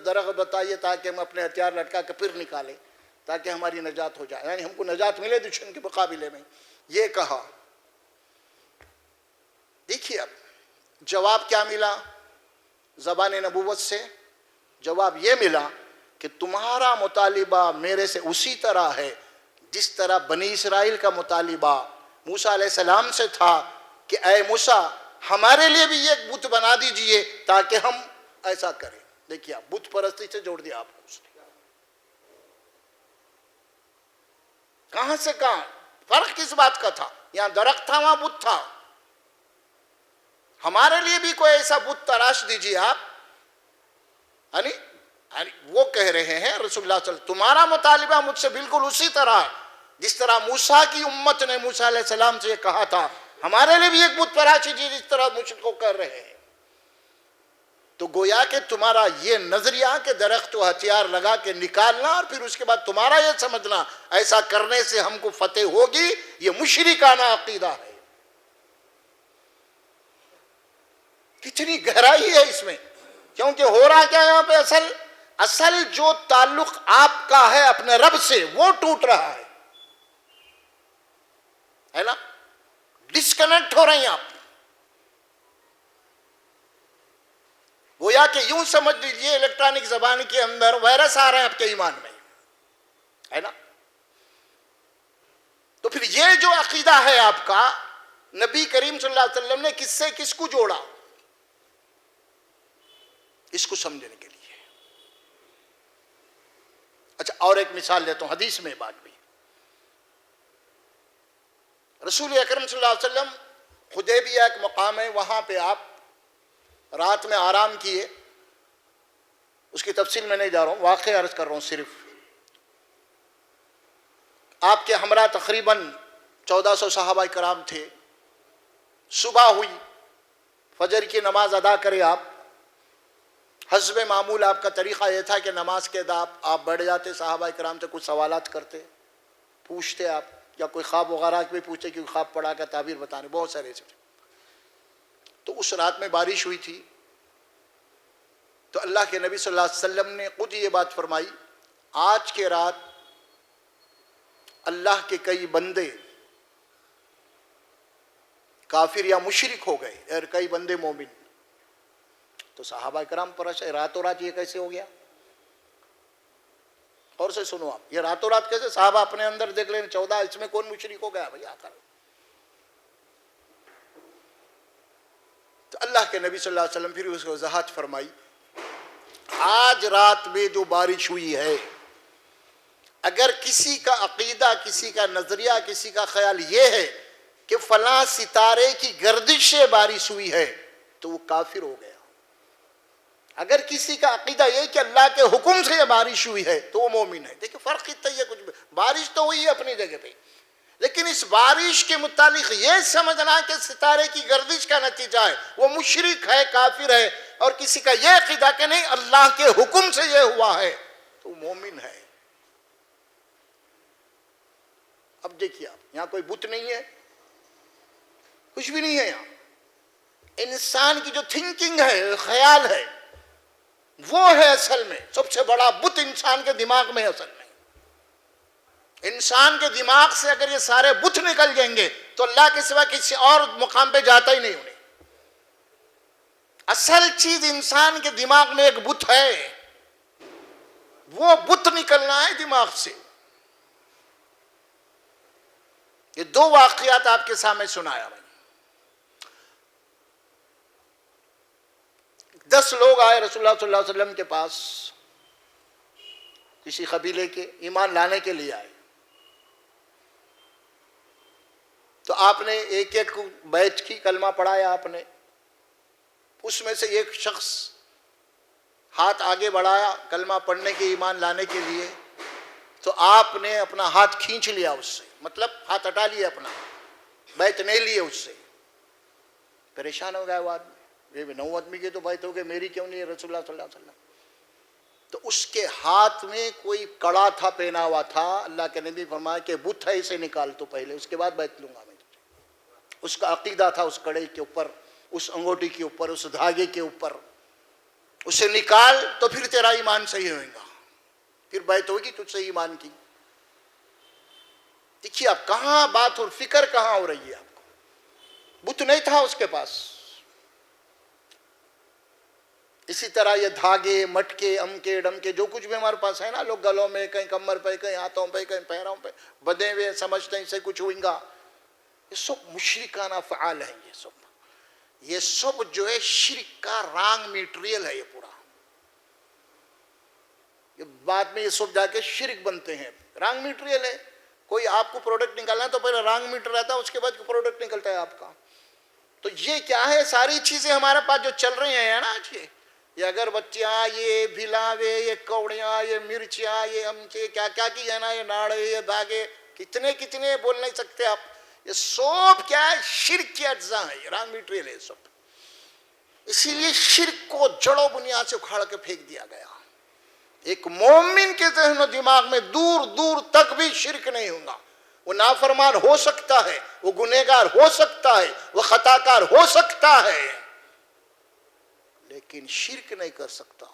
درخت بتائیے تاکہ ہم اپنے ہتھیار لٹکا کے پھر نکالیں تاکہ ہماری نجات ہو جائے، یعنی ہم کو نجات ملے دشمن کے مقابلے میں، یہ کہا۔ دیکھیے اب جواب کیا ملا زبان نبوت سے؟ جواب یہ ملا کہ تمہارا مطالبہ میرے سے اسی طرح ہے جس طرح بنی اسرائیل کا مطالبہ موسیٰ علیہ السلام سے تھا کہ اے موسیٰ ہمارے لیے بھی ایک بت بنا دیجئے تاکہ ہم ایسا کریں۔ دیکھیے آپ بت پرستی سے جوڑ دیا آپ کو اس نے، کہاں سے کہاں فرق کس بات کا تھا؟ یہاں درخت تھا، وہاں بت تھا۔ ہمارے لیے بھی کوئی ایسا بت تراش دیجئے آپ، یعنی وہ کہہ رہے ہیں رسول اللہ صلی اللہ علیہ وسلم تمہارا مطالبہ مجھ سے بالکل اسی طرح جس طرح موسیٰ کی امت نے موسیٰ علیہ السلام سے یہ کہا تھا، ہمارے لیے بھی ایک بت تراشی جی جس طرح مشرکوں کر رہے ہیں۔ تو گویا کہ تمہارا یہ نظریہ کہ درخت و ہتھیار لگا کے نکالنا اور پھر اس کے بعد تمہارا یہ سمجھنا ایسا کرنے سے ہم کو فتح ہوگی، یہ مشرکانہ عقیدہ ہے۔ کتنی گہرائی ہے اس میں، کیونکہ ہو رہا کیا یہاں پہ اصل اصل جو تعلق آپ کا ہے اپنے رب سے وہ ٹوٹ رہا ہے نا، ڈسکنیکٹ ہو رہے ہیں آپ. گویا کہ یوں سمجھ لیجئے الیکٹرانک زبان کے اندر وائرس آ رہے ہیں آپ کے ایمان میں، ہے نا. تو پھر یہ جو عقیدہ ہے آپ کا، نبی کریم صلی اللہ علیہ وسلم نے کس سے کس کو جوڑا، اس کو سمجھنے کے لیے. اچھا اور ایک مثال دیتا ہوں، حدیث میں بات بھی. رسول اکرم صلی اللہ علیہ وسلم حدیبیہ ایک مقام ہے، وہاں پہ آپ رات میں آرام کیے. اس کی تفصیل میں نہیں جا رہا ہوں، واقعہ عرض کر رہا ہوں صرف. آپ کے ہمراہ تقریباً 1400 صحابہ کرام تھے. صبح ہوئی، فجر کی نماز ادا کرے آپ. حسب معمول آپ کا طریقہ یہ تھا کہ نماز کے بعد آپ بیٹھ جاتے، صحابہ کرام سے کچھ سوالات کرتے، پوچھتے آپ، یا کوئی خواب وغیرہ بھی پوچھتے کہ خواب پڑھا کا تعبیر بتانے، بہت سارے ایسے. تو اس رات میں بارش ہوئی تھی، تو اللہ کے نبی صلی اللہ علیہ وسلم نے خود یہ بات فرمائی، آج کے رات اللہ کے کئی بندے کافر یا مشرک ہو گئے اور کئی بندے مومن. تو صحابہ کرام پریشان، راتوں رات یہ کیسے ہو گیا؟ اور سے سنو آپ، یہ راتوں رات کیسے؟ صحابہ اپنے اندر دیکھ لیں، 14 اس میں کون مشرک ہو گیا بھائی آخر؟ تو اللہ کے نبی صلی اللہ علیہ وسلم پھر اس کو وضاحت فرمائی، آج رات میں جو بارش ہوئی ہے، اگر کسی کا عقیدہ، کسی کا نظریہ، کسی کا خیال یہ ہے کہ فلاں ستارے کی گردش سے بارش ہوئی ہے تو وہ کافر ہو گیا. اگر کسی کا عقیدہ یہ کہ اللہ کے حکم سے یہ بارش ہوئی ہے تو وہ مومن ہے. دیکھیں فرق اتنا ہی ہے، کچھ بارش تو ہوئی ہے اپنی جگہ پہ، لیکن اس بارش کے متعلق یہ سمجھنا کہ ستارے کی گردش کا نتیجہ ہے، وہ مشرک ہے، کافر ہے. اور کسی کا یہ عقیدہ کہ نہیں اللہ کے حکم سے یہ ہوا ہے تو وہ مومن ہے. اب دیکھیے آپ، یہاں کوئی بت نہیں ہے، کچھ بھی نہیں ہے. یہاں انسان کی جو تھنکنگ ہے، خیال ہے، وہ ہے اصل میں سب سے بڑا بت انسان کے دماغ میں ہے. اصل میں انسان کے دماغ سے اگر یہ سارے بت نکل جائیں گے تو اللہ کے سوا کسی اور مقام پہ جاتا ہی نہیں انہیں. اصل چیز انسان کے دماغ میں ایک بت ہے، وہ بت نکلنا ہے دماغ سے. یہ دو واقعات آپ کے سامنے سنایا میں. 10 لوگ آئے رسول اللہ صلی اللہ علیہ وسلم کے پاس، کسی قبیلے کے، ایمان لانے کے لیے آئے. تو آپ نے ایک ایک بیچ کی کلمہ پڑھایا. آپ نے اس میں سے ایک شخص ہاتھ آگے بڑھایا کلمہ پڑھنے کے، ایمان لانے کے لیے. تو آپ نے اپنا ہاتھ کھینچ لیا اس سے، مطلب ہاتھ ہٹا لیا اپنا، بیعت نہیں لیے اس سے. پریشان ہو گیا وہ آدمی، یہ 9 آدمی کی تو بیعت ہو گئی، میری کیوں نہیں ہے رسول اللہ صلی اللہ علیہ وسلم. تو اس کے ہاتھ میں کوئی کڑا تھا، پہنا ہوا تھا. اللہ کے نبی فرمایا کہ بت ہے، اسے نکال تو پہلے، اس کے بعد بیعت لوں گا میں. اس کا عقیدہ تھا اس کڑے کے اوپر، اس انگوٹی کے اوپر، اس دھاگے کے اوپر. اسے نکال تو پھر تیرا ایمان صحیح ہوئے گا، پھر بیعت ہوگی تجھ سے ایمان کی. دیکھیے آپ کہاں بات اور فکر کہاں ہو رہی ہے آپ کو. بت نہیں تھا اس کے پاس. اسی طرح یہ دھاگے، مٹکے، امکے ڈمکے جو کچھ بھی ہمارے پاس ہے نا، لوگ گلوں میں، کہیں کمر پہ، کہیں ہاتھوں پہ، کہیں پیروں پہ بدے ہوئے سمجھتے ہیں اس سے کچھ ہوئیں گا. یہ سب مشرکانہ افعال ہیں. یہ سب جو ہے شرک کا رانگ میٹریل ہے. یہ پورا یہ بعد میں یہ سب جا کے شرک بنتے ہیں. رانگ میٹریل ہے. کوئی آپ کو پروڈکٹ نکالنا ہے تو پہلے رانگ میٹر رہتا ہے، اس کے بعد پروڈکٹ نکلتا ہے آپ کا. تو یہ کیا ہے؟ ساری چیزیں ہمارے پاس جو چل رہی ہیں نا آج یہ اگربتیاں، یہ بھلاوے، یہ کوڑیاں، یہ مرچیاں، یہ امچے کیا کیا کی ہے نا، یہ ناڑے، یہ دھاگے، کتنے کتنے بول نہیں سکتے آپ. یہ سب کیا ہے؟ شرک کی اجزاء ہیں، رانگ میٹریل ہے سب. اسی لیے شرک کو جڑوں بنیاد سے اکھاڑ کے پھینک دیا گیا. ایک مومن کے ذہن و دماغ میں دور دور تک بھی شرک نہیں ہوگا. وہ نافرمان ہو سکتا ہے، وہ گنہگار ہو سکتا ہے، وہ خطاکار ہو سکتا ہے، لیکن شرک نہیں کر سکتا.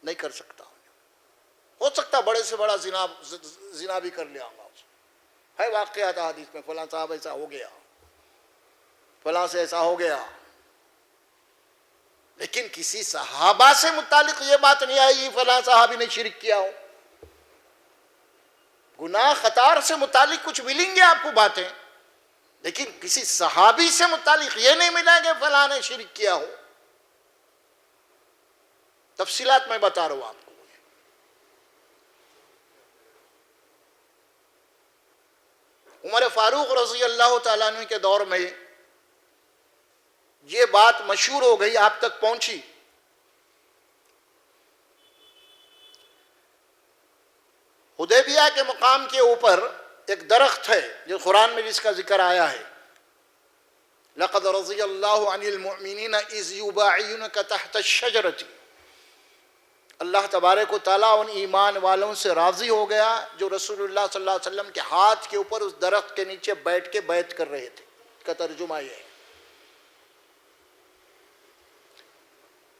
نہیں کر سکتا. ہو سکتا بڑے سے بڑا زنا بھی کر لیا ہوگا. ہے واقعات حدیث میں فلاں صاحب ایسا ہو گیا, فلاں سے ایسا ہو گیا, لیکن کسی صحابہ سے متعلق یہ بات نہیں آئی فلاں صحابی نے شرک کیا ہو. گناہ خطار سے متعلق کچھ ملیں گے آپ کو باتیں, لیکن کسی صحابی سے متعلق یہ نہیں ملا کہ فلاں نے شرک کیا ہو. تفصیلات میں بتا رہا ہوں آپ کو. عمر فاروق رضی اللہ تعالیٰ عنہ کے دور میں یہ بات مشہور ہو گئی, آپ تک پہنچی. حدیبیہ کے مقام کے اوپر ایک درخت ہے جو قرآن میں جس کا ذکر آیا ہے, لقد رضی اللہ عن المؤمنین اذ یبایعونک تحت الشجرۃ. اللہ تبارک و تعالیٰ ان ایمان والوں سے راضی ہو گیا جو رسول اللہ صلی اللہ علیہ وسلم کے ہاتھ کے اوپر اس درخت کے نیچے بیٹھ کے بیعت کر رہے تھے. اس کا ترجمہ یہ ہے.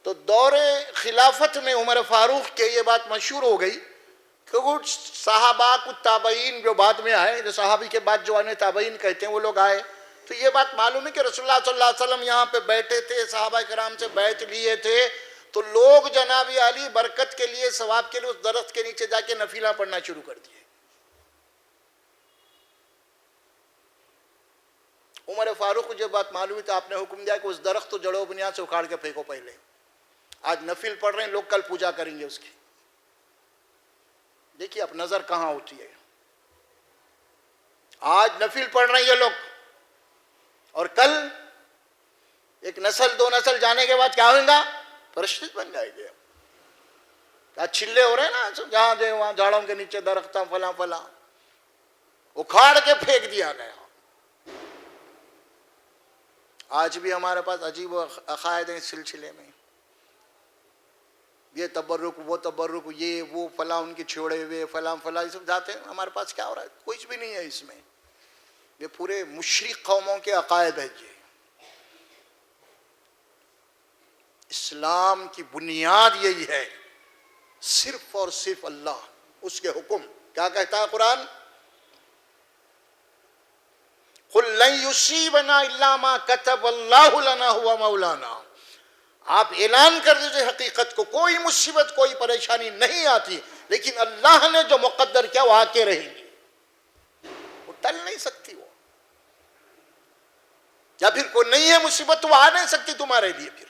تو دور خلافت میں عمر فاروق کے یہ بات مشہور ہو گئی کہ کچھ صحابہ کچھ تابعین جو بعد میں آئے, جو صحابی کے بعد جو انہیں تابعین کہتے ہیں, وہ لوگ آئے تو یہ بات معلوم ہے کہ رسول اللہ صلی اللہ علیہ وسلم یہاں پہ بیٹھے تھے, صحابہ کرام سے بیعت لیے تھے, تو لوگ جناب علی برکت کے لیے ثواب کے لیے اس درخت کے نیچے جا کے نفلیں پڑھنا شروع کر دیے. عمر فاروق کو جب بات معلوم تو آپ نے حکم دیا کہ اس درخت کو جڑوں بنیاد سے اکھاڑ کے پھینکو. پہلے آج نفل پڑھ رہے ہیں لوگ, کل پوجا کریں گے اس کی. دیکھیے اب نظر کہاں ہوتی ہے. آج نفل پڑھ رہے ہیں یہ لوگ, اور کل ایک نسل دو نسل جانے کے بعد کیا ہوگا, پرشت بن جائے گے. کیا چھلے ہو رہے ہیں نا جہاں جو وہاں جھاڑوں کے نیچے درختہ فلاں فلاں اکھاڑ کے پھینک دیا گیا. آج بھی ہمارے پاس عجیب عقائد ہیں اس سلسلے میں, یہ تبرک وہ تبرک, یہ وہ فلاں ان کے چھوڑے ہوئے فلاں فلاں, یہ سب جاتے ہیں. ہمارے پاس کیا ہو رہا ہے, کچھ بھی نہیں ہے اس میں. یہ پورے مشرک قوموں کے عقائد ہے. یہ اسلام کی بنیاد یہی ہے, صرف اور صرف اللہ, اس کے حکم. کیا کہتا ہے قرآن, قُلْ لَن يُصِيبَنَا إِلَّا مَا كَتَبَ اللَّهُ لَنَا هُوَ مَوْلَانَا. آپ اعلان کر دیجئے حقیقت کو, کوئی مصیبت کوئی پریشانی نہیں آتی, لیکن اللہ نے جو مقدر کیا وہ آ کے رہیں گی, وہ ٹل نہیں سکتی. وہ یا پھر کوئی نہیں ہے مصیبت تو وہ آ نہیں سکتی تمہارے لیے. پھر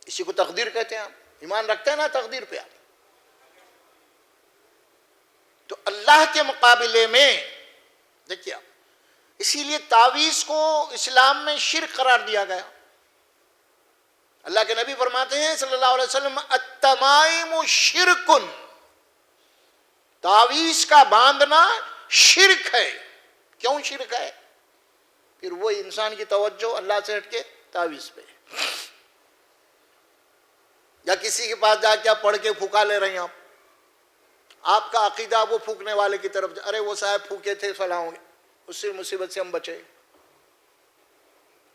اسی کو تقدیر کہتے ہیں. آپ ایمان رکھتے ہیں نا تقدیر پہ. آپ تو اللہ کے مقابلے میں دیکھیے, اسی لیے تعویذ کو اسلام میں شرک قرار دیا گیا. اللہ کے نبی فرماتے ہیں صلی اللہ علیہ وسلم, التمائم شرکن, تعویذ کا باندھنا شرک ہے. کیوں شرک ہے؟ پھر وہ انسان کی توجہ اللہ سے ہٹ کے تعویذ پہ, یا کسی کے پاس جا کے آپ پڑھ کے پھونکا لے رہے ہیں. آپ کا عقیدہ وہ پھونکنے والے کی طرف, ارے وہ صاحب پھونکے تھے فلاں ہوں گے, اس سے مصیبت سے ہم بچے.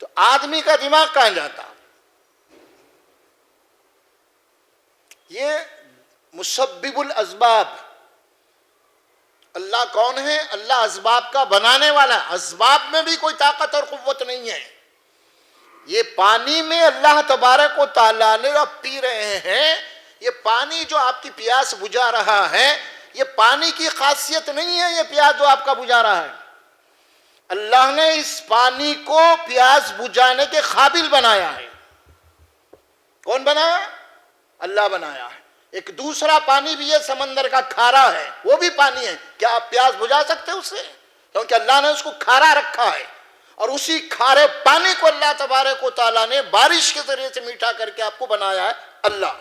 تو آدمی کا دماغ کہاں جاتا. یہ مسبب الاسباب. اللہ کون ہے؟ اللہ اسباب کا بنانے والا. اسباب میں بھی کوئی طاقت اور قوت نہیں ہے. یہ پانی میں اللہ تبارک و تعالیٰ نے آپ پی رہے ہیں, یہ پانی جو آپ کی پیاس بجھا رہا ہے, یہ پانی کی خاصیت نہیں ہے. یہ پیاس جو آپ کا بجھا رہا ہے, اللہ نے اس پانی کو پیاس بجھانے کے قابل بنایا ہے. کون بنایا؟ اللہ بنایا ہے. ایک دوسرا پانی بھی ہے, سمندر کا کھارا ہے, وہ بھی پانی ہے. کیا آپ پیاس بجھا سکتے اس سے؟ کیونکہ اللہ نے اس کو کھارا رکھا ہے, اور اسی کھارے پانی کو اللہ تبارک و تعالیٰ نے بارش کے ذریعے سے میٹھا کر کے آپ کو بنایا ہے. اللہ,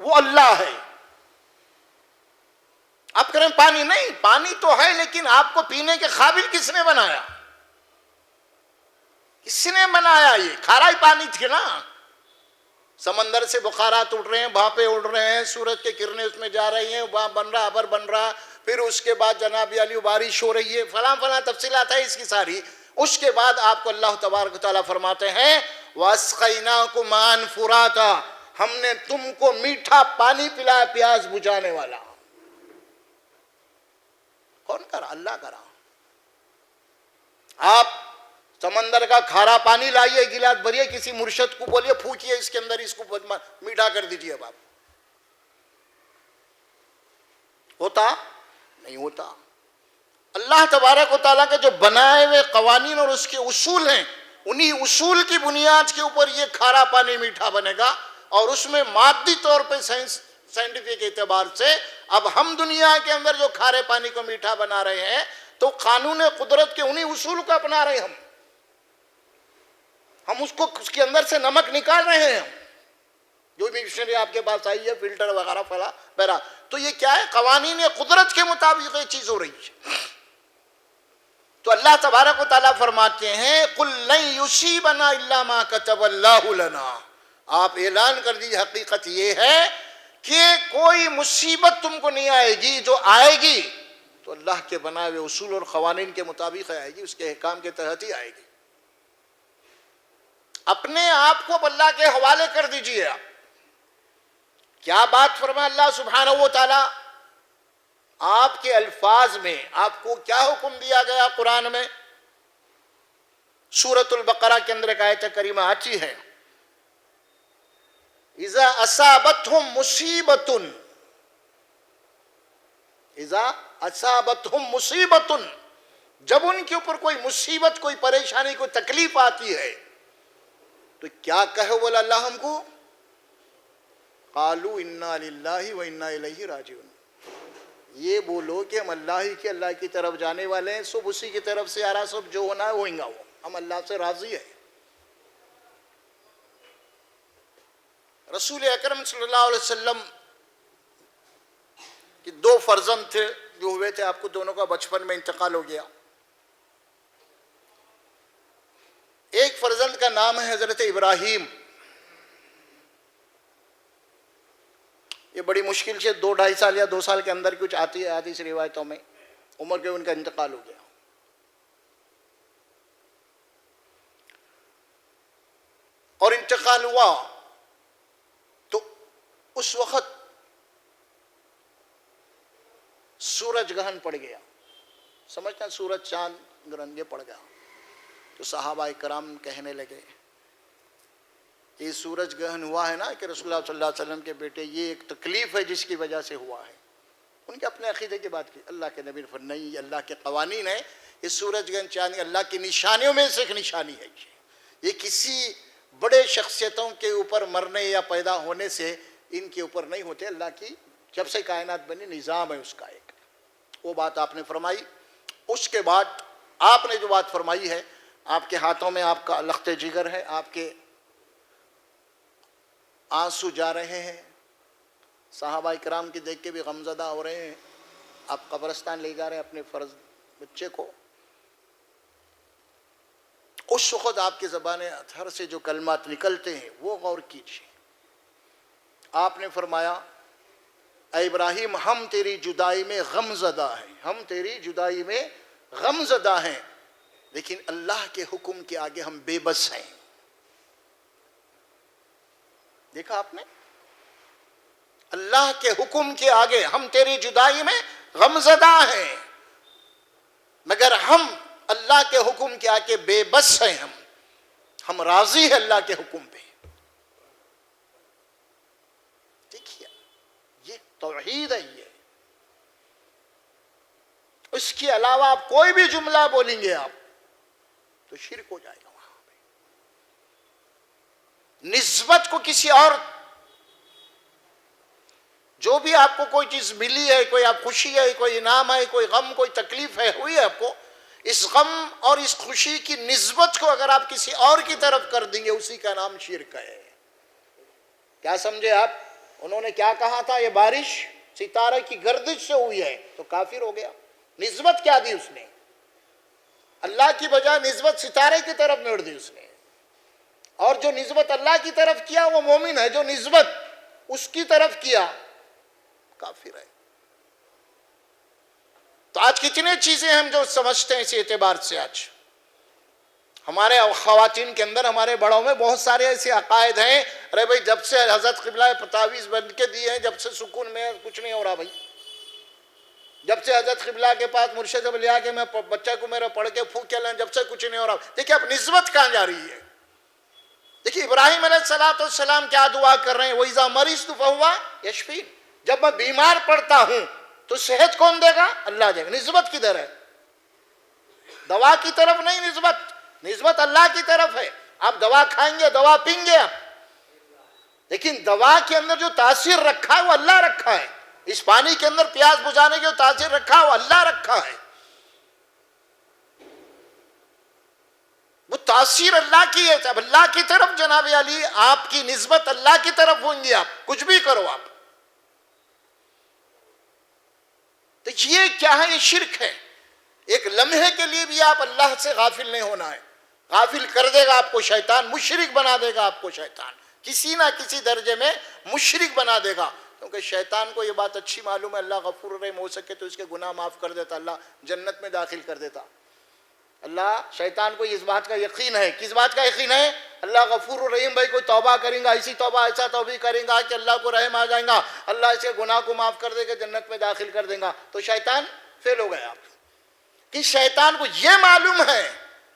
وہ اللہ ہے. آپ کریں پانی نہیں, پانی تو ہے, لیکن آپ کو پینے کے قابل کس نے بنایا؟ کس نے بنایا؟ یہ کھارا ہی پانی تھی نا. سمندر سے بخارات اٹھ رہے ہیں, بھاپے اڑ رہے ہیں, سورج کے کرنیں اس میں جا رہی ہیں, وہاں بن رہا ابر بن رہا, پھر اس کے بعد جناب علی بارش ہو رہی ہے, فلاں فلاں تفصیلات ہے اس کی ساری. اس کے بعد آپ کو اللہ تبارک و تعالیٰ فرماتے ہیں وَأَسْقَيْنَاكُمْ مَاءً فُرَاتًا، ہم نے تم کو میٹھا پانی پلایا پیاس بجھانے والا. کون کرا؟ اللہ کرا. آپ سمندر کا کھارا پانی لائیے، گلاس بھریے، کسی مرشد کو بولیے پھونکیے اس کے اندر، اس کو میٹھا کر دیجیے. اب آپ ہوتا نہیں ہوتا. اللہ تبارک و تعالیٰ کے جو بنائے ہوئے قوانین اور اس کے اصول ہیں، انہی اصول کی بنیاد کے اوپر یہ کھارا پانی میٹھا بنے گا. اور اس میں مادی طور پہ سائنٹیفک اعتبار سے اب ہم دنیا کے اندر جو کھارے پانی کو میٹھا بنا رہے ہیں تو قانون قدرت کے انہی اصول کو اپنا رہے ہیں. ہم اس کے اندر سے نمک نکال رہے ہیں. جو بھی مشینری آپ کے پاس آئی ہے، فلٹر وغیرہ فلا بہرحال، تو یہ کیا ہے؟ قوانین قدرت کے مطابق یہ چیز ہو رہی ہے. تو اللہ تبارک و تعالیٰ فرماتے ہیں قُلْ لَن يُصِيبَنَا إِلَّا مَا كَتَبَ اللَّهُ لَنَا. آپ اعلان کر دیجیے حقیقت یہ ہے کہ کوئی مصیبت تم کو نہیں آئے گی. جو آئے گی تو اللہ کے بنائے ہوئے اصول اور قوانین کے مطابق آئے گی، اس کے احکام کے تحت ہی آئے گی. اپنے آپ کو اللہ کے حوالے کر دیجیے. کیا بات فرمائے اللہ سبحانہ و تعالیٰ؟ آپ کے الفاظ میں آپ کو کیا حکم دیا گیا قرآن میں؟ سورۃ البقرہ کے اندر ایک آیت کریمہ آتی ہے، اذا اصابتہم مصیبت، اذا اصابتہم مصیبت، جب ان کے اوپر کوئی مصیبت، کوئی پریشانی، کوئی تکلیف آتی ہے تو کیا کہے بولا اللہ ہم کو؟ قالوا انا للہ و انا الیہ راجعون. یہ بولو کہ ہم اللہ کی طرف جانے والے ہیں، سب اسی کی طرف سے آ رہا، سب جو ہونا ہے ہوئیں گا، ہم اللہ سے راضی ہیں. رسول اکرم صلی اللہ علیہ وسلم کے 2 فرزند تھے جو ہوئے تھے، آپ کو دونوں کا بچپن میں انتقال ہو گیا. ایک فرزند کا نام ہے حضرت ابراہیم. یہ بڑی مشکل سے 2-2.5 سال یا 2 سال کے اندر کچھ آتی ہے حدیث روایتوں میں عمر کے ان کا انتقال ہو گیا. اور انتقال ہوا تو اس وقت سورج گرہن پڑ گیا. سمجھتا سورج چاند گرہن یہ پڑ گیا تو صحابہ کرام کہنے لگے یہ سورج گرہن ہوا ہے نا کہ رسول اللہ صلی اللہ علیہ وسلم کے بیٹے، یہ ایک تکلیف ہے جس کی وجہ سے ہوا ہے. ان کے اپنے عقیدے کی بات کی. اللہ کے نبی نے فرمایا نہیں، اللہ کے قوانین ہے. یہ سورج گرہن چاند اللہ کی نشانیوں میں سے ایک نشانی ہے. یہ کسی بڑے شخصیتوں کے اوپر مرنے یا پیدا ہونے سے ان کے اوپر نہیں ہوتے. اللہ کی جب سے کائنات بنی نظام ہے اس کا ایک. وہ بات آپ نے فرمائی. اس کے بعد آپ نے جو بات فرمائی ہے، آپ کے ہاتھوں میں آپ کا لخت جگر ہے، آپ کے آنسو جا رہے ہیں، صحابہ کرام کی دیکھ کے بھی غمزدہ ہو رہے ہیں. آپ قبرستان لے جا رہے ہیں اپنے فرض بچے کو. اس وقت آپ کی زبان اطہر سے جو کلمات نکلتے ہیں وہ غور کیجیے. آپ نے فرمایا اے ابراہیم ہم تیری جدائی میں غم زدہ ہیں، ہم تیری جدائی میں غم زدہ ہیں، لیکن اللہ کے حکم کے آگے ہم بے بس ہیں. دیکھا آپ نے؟ اللہ کے حکم کے آگے ہم تیری جدائی میں غم زدہ ہیں، مگر ہم اللہ کے حکم کے آگے بے بس ہیں. ہم راضی ہیں اللہ کے حکم پہ. دیکھیے یہ توحید ہے. یہ اس کے علاوہ آپ کوئی بھی جملہ بولیں گے آپ تو شرک ہو جائے گا. وہاں پہ نسبت کو کسی اور، جو بھی آپ کو کوئی چیز ملی ہے، کوئی آپ خوشی ہے، کوئی انعام ہے، کوئی غم، کوئی تکلیف ہے ہوئی ہے آپ کو، اس غم اور اس خوشی کی نسبت کو اگر آپ کسی اور کی طرف کر دیں گے اسی کا نام شرک ہے. کیا سمجھے آپ؟ انہوں نے کیا کہا تھا یہ بارش ستارے کی گردش سے ہوئی ہے تو کافر ہو گیا. نسبت کیا دی اس نے؟ اللہ کی بجائے نسبت ستارے کی طرف موڑ دی اس نے. اور جو نسبت اللہ کی طرف کیا وہ مومن ہے، جو نسبت اس کی طرف کیا کافر ہے. تو آج کتنے چیزیں ہم جو سمجھتے ہیں اس اعتبار سے، ہمارے خواتین کے اندر، ہمارے بڑوں میں بہت سارے ایسے عقائد ہیں، ارے بھائی جب سے حضرت قبلہ تعویذ بند کے دیے ہیں جب سے سکون میں کچھ نہیں ہو رہا بھائی، جب سے حضرت قبلہ کے پاس مرشد لیا کہ میں بچہ کو میرا پڑھ کے پھونک کے لیں، جب سے کچھ نہیں ہو رہا۔ دیکھیں اب نسبت کہاں جا رہی ہے؟ دیکھیے ابراہیم علیہ السلام کیا دعا کر رہے ہیں، وَإِذَا مَرِضْتُ فَهُوَ يَشْفِينِ، جب میں بیمار پڑتا ہوں تو صحت کون دے گا؟ اللہ دے گا۔ نسبت کدھر ہے؟ دوا کی طرف نہیں، نسبت اللہ کی طرف ہے۔ آپ دوا کھائیں گے، دوا پئیں گے آپ، لیکن دوا کے اندر جو تاثیر رکھا ہے وہ اللہ رکھا ہے۔ اس پانی کے اندر پیاس بجھانے کی جو تاثیر رکھا ہے وہ اللہ رکھا ہے، وہ تاثیر اللہ کی ہے۔ اب اللہ کی طرف جناب علی آپ کی نسبت اللہ کی طرف ہوں گی، آپ کچھ بھی کرو آپ، تو یہ کیا ہے؟ یہ شرک ہے۔ ایک لمحے کے لیے بھی آپ اللہ سے غافل نہیں ہونا ہے، غافل کر دے گا آپ کو شیطان، مشرک بنا دے گا آپ کو شیطان، کسی نہ کسی درجے میں مشرک بنا دے گا، کیونکہ شیطان کو یہ بات اچھی معلوم ہے اللہ غفور الرحیم، ہو سکے تو اس کے گناہ معاف کر دیتا، اللہ جنت میں داخل کر دیتا۔ اللہ شیطان کو اس بات کا یقین ہے، کس بات کا یقین ہے؟ اللہ غفور الرحیم، بھائی کوئی توبہ کریں گا، ایسی توبہ ایسا توبہ کریں گا کہ اللہ کو رحم آ جائیں گا، اللہ اس کے گناہ کو معاف کر دے گا، جنت میں داخل کر دیں گا، تو شیطان فیل ہو گیا۔ کہ شیطان کو یہ معلوم ہے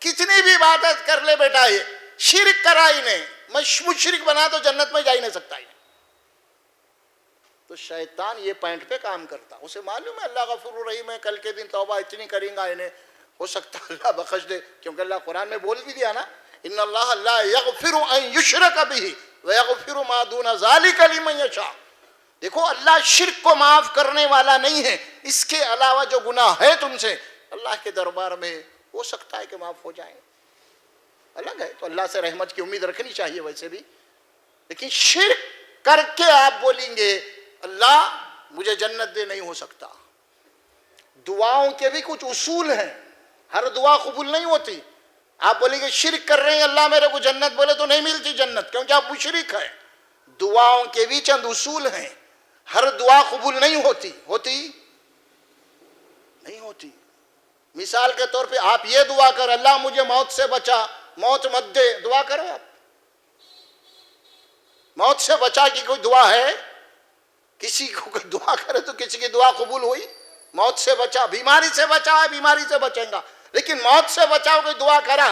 کتنی بھی عبادت کر لے بیٹا یہ شرک کرا ہی نہیں، مشرک بنا تو جنت میں جا ہی نہیں سکتا ہی۔ تو شیطان یہ پوائنٹ پہ کام کرتا، اسے معلوم ہے اللہ غفور الرحیم ہے، کل کے دن توبہ اتنی کریں گا انہیں ہو سکتا اللہ بخش دے، کیونکہ اللہ قرآن میں بول بھی دیا نا، ان اللہ لا یغفر ان یشرک بہ ویغفر ما دون ذلک لمن یشاء۔ دیکھو اللہ شرک کو معاف کرنے والا نہیں ہے، اس کے علاوہ جو گناہ ہے تم سے اللہ کے دربار میں ہو سکتا ہے کہ معاف ہو جائیں، الگ ہے۔ تو اللہ سے رحمت کی امید رکھنی چاہیے ویسے بھی، لیکن شرک کر کے آپ بولیں گے اللہ مجھے جنت دے، نہیں ہو سکتا۔ دعاؤں کے بھی کچھ اصول ہیں، ہر دعا قبول نہیں ہوتی۔ آپ بولیں گے شرک کر رہے ہیں اللہ میرے کو جنت، بولے تو نہیں ملتی جنت، کیونکہ آپ مشرک ہیں۔ دعاؤں کے بھی چند اصول ہیں، ہر دعا قبول نہیں ہوتی نہیں ہوتی۔ مثال کے طور پہ آپ یہ دعا کر اللہ مجھے موت سے بچا، موت مت دے، دعا کرو آپ، موت سے بچا کی کوئی دعا ہے؟ کسی کو کوئی دعا کرے تو کسی کی دعا قبول ہوئی؟ موت سے بچا، بیماری سے بچا ہے، بیماری سے بچیں گا، لیکن موت سے بچاؤ کوئی دعا کرا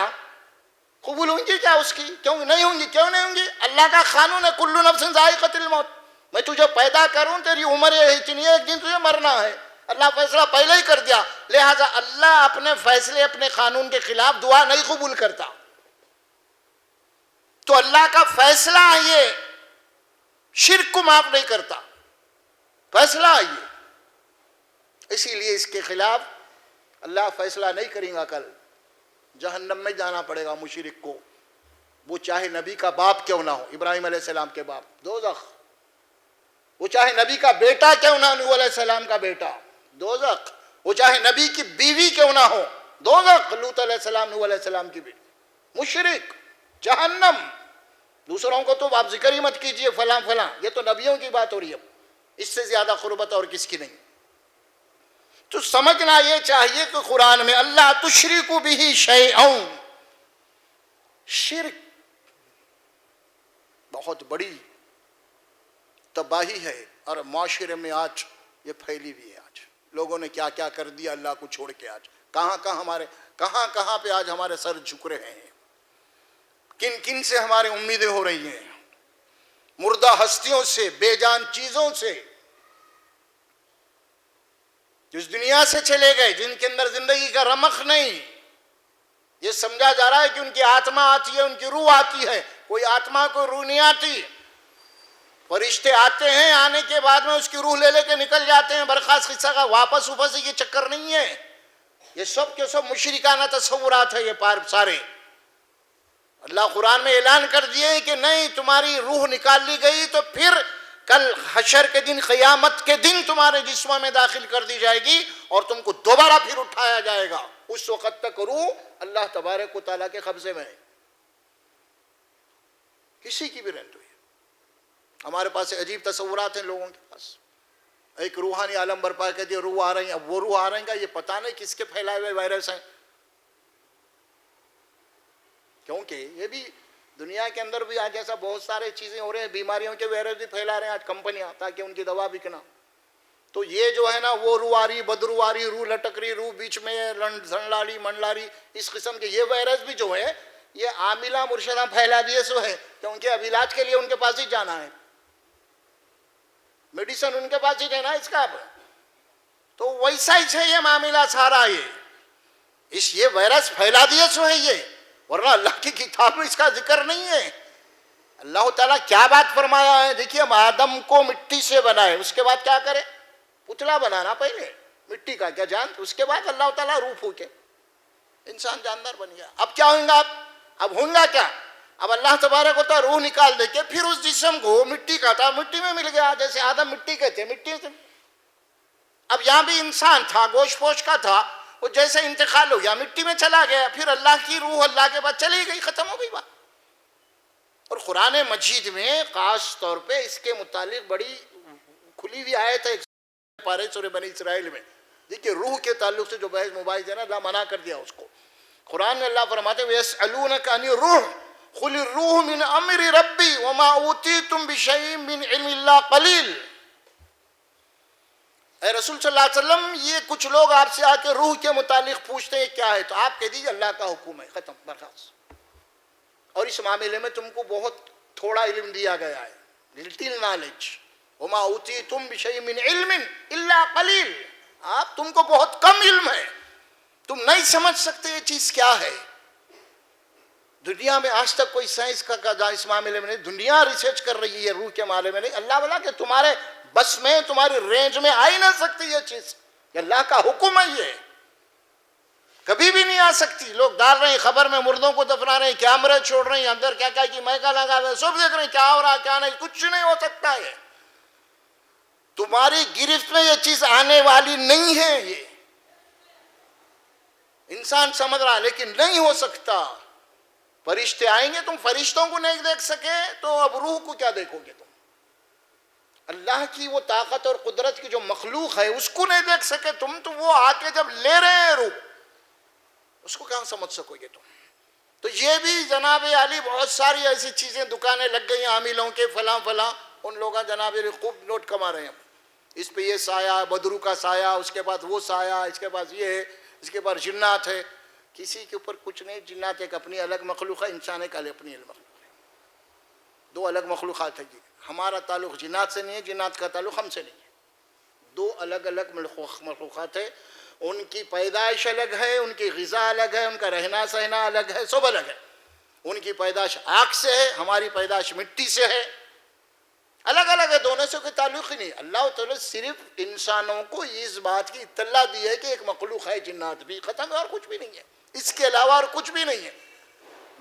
قبول ہوں گی کیا اس کی؟ کیوں نہیں ہوں گی؟ کیوں نہیں ہوں گی؟ اللہ کا قانون ہے کل نفس ذائقۃ الموت، میں تجھے پیدا کروں، تیری عمر اتنی ہے، ایک دن تجھے مرنا ہے، اللہ فیصلہ پہلے ہی کر دیا، لہٰذا اللہ اپنے فیصلے اپنے قانون کے خلاف دعا نہیں قبول کرتا۔ تو اللہ کا فیصلہ یہ شرک کو معاف نہیں کرتا، فیصلہ یہ، اسی لیے اس کے خلاف اللہ فیصلہ نہیں کریں گا، کل جہنم میں جانا پڑے گا مشرک کو، وہ چاہے نبی کا باپ کیوں نہ ہو، ابراہیم علیہ السلام کے باپ دوزخ، وہ چاہے نبی کا بیٹا کیوں نہ ہو، نوح علیہ السلام کا بیٹا دوزخ، وہ چاہے نبی کی بیوی کیوں نہ ہو دوزخ، لوط علیہ السلام نوح علیہ السلام کی بیوی، مشرک جہنم۔ دوسروں کو تو آپ ذکر ہی مت کیجئے فلاں فلاں، یہ تو نبیوں کی بات ہو رہی ہے، اس سے زیادہ قربت اور کس کی نہیں۔ تو سمجھنا یہ چاہیے کہ قرآن میں اللہ تشرکوا بہ شیئا، شرک بہت بڑی تباہی ہے، اور معاشرے میں آج یہ پھیلی ہوئی ہے۔ آج لوگوں نے کیا کیا کر دیا اللہ کو چھوڑ کے، آج کہاں پہ آج ہمارے سر جھک رہے ہیں، کن کن سے ہماری امیدیں ہو رہی ہیں، مردہ ہستیوں سے، بے جان چیزوں سے، جس دنیا سے چلے گئے، جن کے اندر زندگی کا رمق نہیں۔ یہ سمجھا جا رہا ہے کہ ان کی آتما آتی ہے، ان کی روح آتی ہے، کوئی آتما کوئی روح نہیں آتی، فرشتے آتے ہیں، آنے کے بعد میں اس کی روح لے کے نکل جاتے ہیں، برخاست قصہ کا واپس یہ چکر نہیں ہے، یہ سب کے سب مشرکانہ تصورات ہیں، یہ سارے۔ اللہ قرآن میں اعلان کر دیے کہ نہیں، تمہاری روح نکال لی گئی تو پھر کل حشر کے دن، قیامت کے دن تمہارے جسموں میں داخل کر دی جائے گی، اور تم کو دوبارہ پھر اٹھایا جائے گا، اس وقت تک روح اللہ تبارک و تعالیٰ کے قبضے میں ہے، کسی کی بھی رہنے دو۔ ہمارے پاس عجیب تصورات ہیں لوگوں کے پاس، ایک روحانی عالم برپا کر دیا، روح آ رہی ہیں، اب وہ روح آ رہی ہیں، یہ پتہ نہیں کس کے پھیلائے ہوئے وائرس ہیں، کیونکہ یہ بھی دنیا کے اندر بھی آج ایسا بہت سارے چیزیں ہو رہے ہیں، بیماریوں کے وائرس بھی پھیلا رہے ہیں آج کمپنیاں تاکہ ان کی دوا بکنا. تو یہ جو ہے نا وہ روح آ رہی بدروح آ رہی، روح لٹک رہی، روح بیچ میں زنڈاری منڈاری، اس قسم کے یہ وائرس بھی جو ہے یہ عاملہ مرشدہ پھیلا دیے سو ہے کہ ان کے اب علاج کے لیے ان کے پاس ہی جانا ہے، میڈیسن ان کے پاس ہی دینا ہے اس کا. اب تو ویسا ہی ہے یہ معاملہ سارا، یہ وائرس پھیلا دیے سو ہے یہ، ورنہ اللہ کی کتاب میں اس کا ذکر نہیں ہے. اللہ تعالیٰ کیا بات فرمایا ہے؟ دیکھیے آدم کو مٹی سے بنائے، اس کے بعد کیا کرے؟ پتلا بنانا پہلے مٹی کا، کیا جانتے؟ اس کے بعد اللہ تعالیٰ روح پھونکے، انسان جاندار بن گیا. اب کیا ہوگا؟ اب ہوگا کیا؟ اب اللہ تبارک و تعالیٰ روح نکال دے کے پھر اس جسم کو مٹی کا تھا مٹی میں مل گیا، جیسے آدم مٹی کے تھے مٹی سے. اب یہاں بھی انسان تھا گوشت پوش کا تھا، وہ جیسے انتقال ہو گیا مٹی میں چلا گیا، پھر اللہ کی روح اللہ کے بعد چلی گئی، ختم ہو گئی بات. اور قرآن مجید میں خاص طور پہ اس کے متعلق بڑی کھلی ہوئی آیت ہے پارے سورہ بنی اسرائیل میں. دیکھیے روح کے تعلق سے جو بحث مباحث ہے نا، اللہ منع کر دیا اس کو. قرآن میں اللہ فرماتے ہیں وَيَسْأَلُونَكَ عَنِ الرُّوحِ قُلِ الرُّوحُ مِنْ أَمْرِ رَبِّي وَمَا أُوتِيتُمْ بِشَيْءٍ مِّنْ عِلْمِ اللَّهِ قَلِيلٌ. اے رسول صلی اللہ علیہ وسلم، یہ کچھ لوگ آپ سے آ کے روح کے متعلق پوچھتے ہیں کیا ہے، تو آپ کہہ دیجیے اللہ کا حکم ہے، ختم برخاست. اور اس معاملے میں تم کو بہت تھوڑا علم دیا گیا ہے، لٹل نالج. وما اوتیتم بشیء من علم الا قلیل، آپ تم کو بہت کم علم ہے، تم نہیں سمجھ سکتے یہ چیز کیا ہے. دنیا میں آج تک کوئی سائنس کا اس معاملے میں نہیں، دنیا ریسرچ کر رہی ہے روح کے معاملے میں نہیں. اللہ والا کہ تمہارے بس میں تمہاری رینج میں آ ہی نہ سکتی یہ چیز، یہ اللہ کا حکم ہے، یہ کبھی بھی نہیں آ سکتی. لوگ ڈال رہے ہیں خبر میں، مردوں کو دفنا رہے ہیں، کیمرے چھوڑ رہے ہیں اندر، کیا کیا کی میکا لگا رہے ہیں، سب دیکھ رہے ہیں کیا ہو رہا کیا نہیں، کچھ نہیں ہو سکتا ہے. تمہاری گرفت میں یہ چیز آنے والی نہیں ہے، یہ انسان سمجھ رہا لیکن نہیں ہو سکتا. فرشتے آئیں گے، تم فرشتوں کو نہیں دیکھ سکے تو اب روح کو کیا دیکھو گے تم؟ اللہ کی وہ طاقت اور قدرت کی جو مخلوق ہے اس کو نہیں دیکھ سکے تم، تو وہ آ کے جب لے رہے ہیں روح، اس کو کہاں سمجھ سکو گے تم؟ تو یہ بھی جناب علی بہت ساری ایسی چیزیں دکانیں لگ گئی ہیں عاملوں کے، فلاں فلاں، ان لوگوں جناب علی خوب نوٹ کما رہے ہیں. اس پہ یہ سایہ بدرو کا سایہ، اس کے بعد وہ سایہ، اس کے پاس یہ ہے، اس کے پاس جنات ہے. کسی کے اوپر کچھ نہیں، جنات ایک اپنی الگ مخلوق ہے، انسان ایک اپنی الگ مخلوق ہے، دو الگ مخلوقات ہیں. ہمارا تعلق جنات سے نہیں ہے، جنات کا تعلق ہم سے نہیں ہے، دو الگ الگ مخلوقات ہیں. ان کی پیدائش الگ ہے، ان کی غذا الگ ہے، ان کا رہنا سہنا الگ ہے، سب الگ ہے. ان کی پیدائش آگ سے ہے، ہماری پیدائش مٹی سے ہے، الگ الگ ہے، دونوں سے کوئی تعلق ہی نہیں. اللہ تعالیٰ صرف انسانوں کو اس بات کی اطلاع دی ہے کہ ایک مخلوق ہے جنات بھی، ختم ہے، اور کچھ بھی نہیں ہے، اس کے علاوہ اور کچھ بھی نہیں ہے.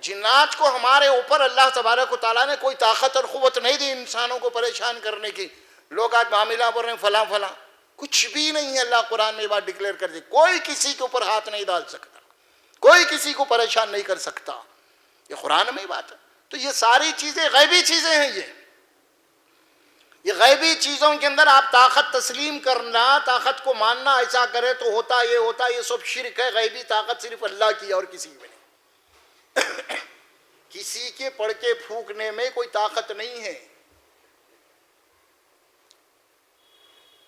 جنات کو ہمارے اوپر اللہ تبارک و تعالیٰ نے کوئی طاقت اور قوت نہیں دی انسانوں کو پریشان کرنے کی. لوگ آج معاملہ بول رہے ہیں فلاں فلاں، کچھ بھی نہیں ہے. اللہ قرآن میں یہ بات ڈکلیئر کر دی، کوئی کسی کے اوپر ہاتھ نہیں ڈال سکتا، کوئی کسی کو پریشان نہیں کر سکتا، یہ قرآن میں ہی بات ہے. تو یہ ساری چیزیں غیبی چیزیں ہیں. یہ غیبی چیزوں کے اندر آپ طاقت تسلیم کرنا، طاقت کو ماننا، ایسا کرے تو ہوتا یہ سب شرک ہے. غیبی طاقت صرف اللہ کی اور کسی میں نہیں. کسی کے پڑھ کے پھونکنے میں کوئی طاقت نہیں ہے.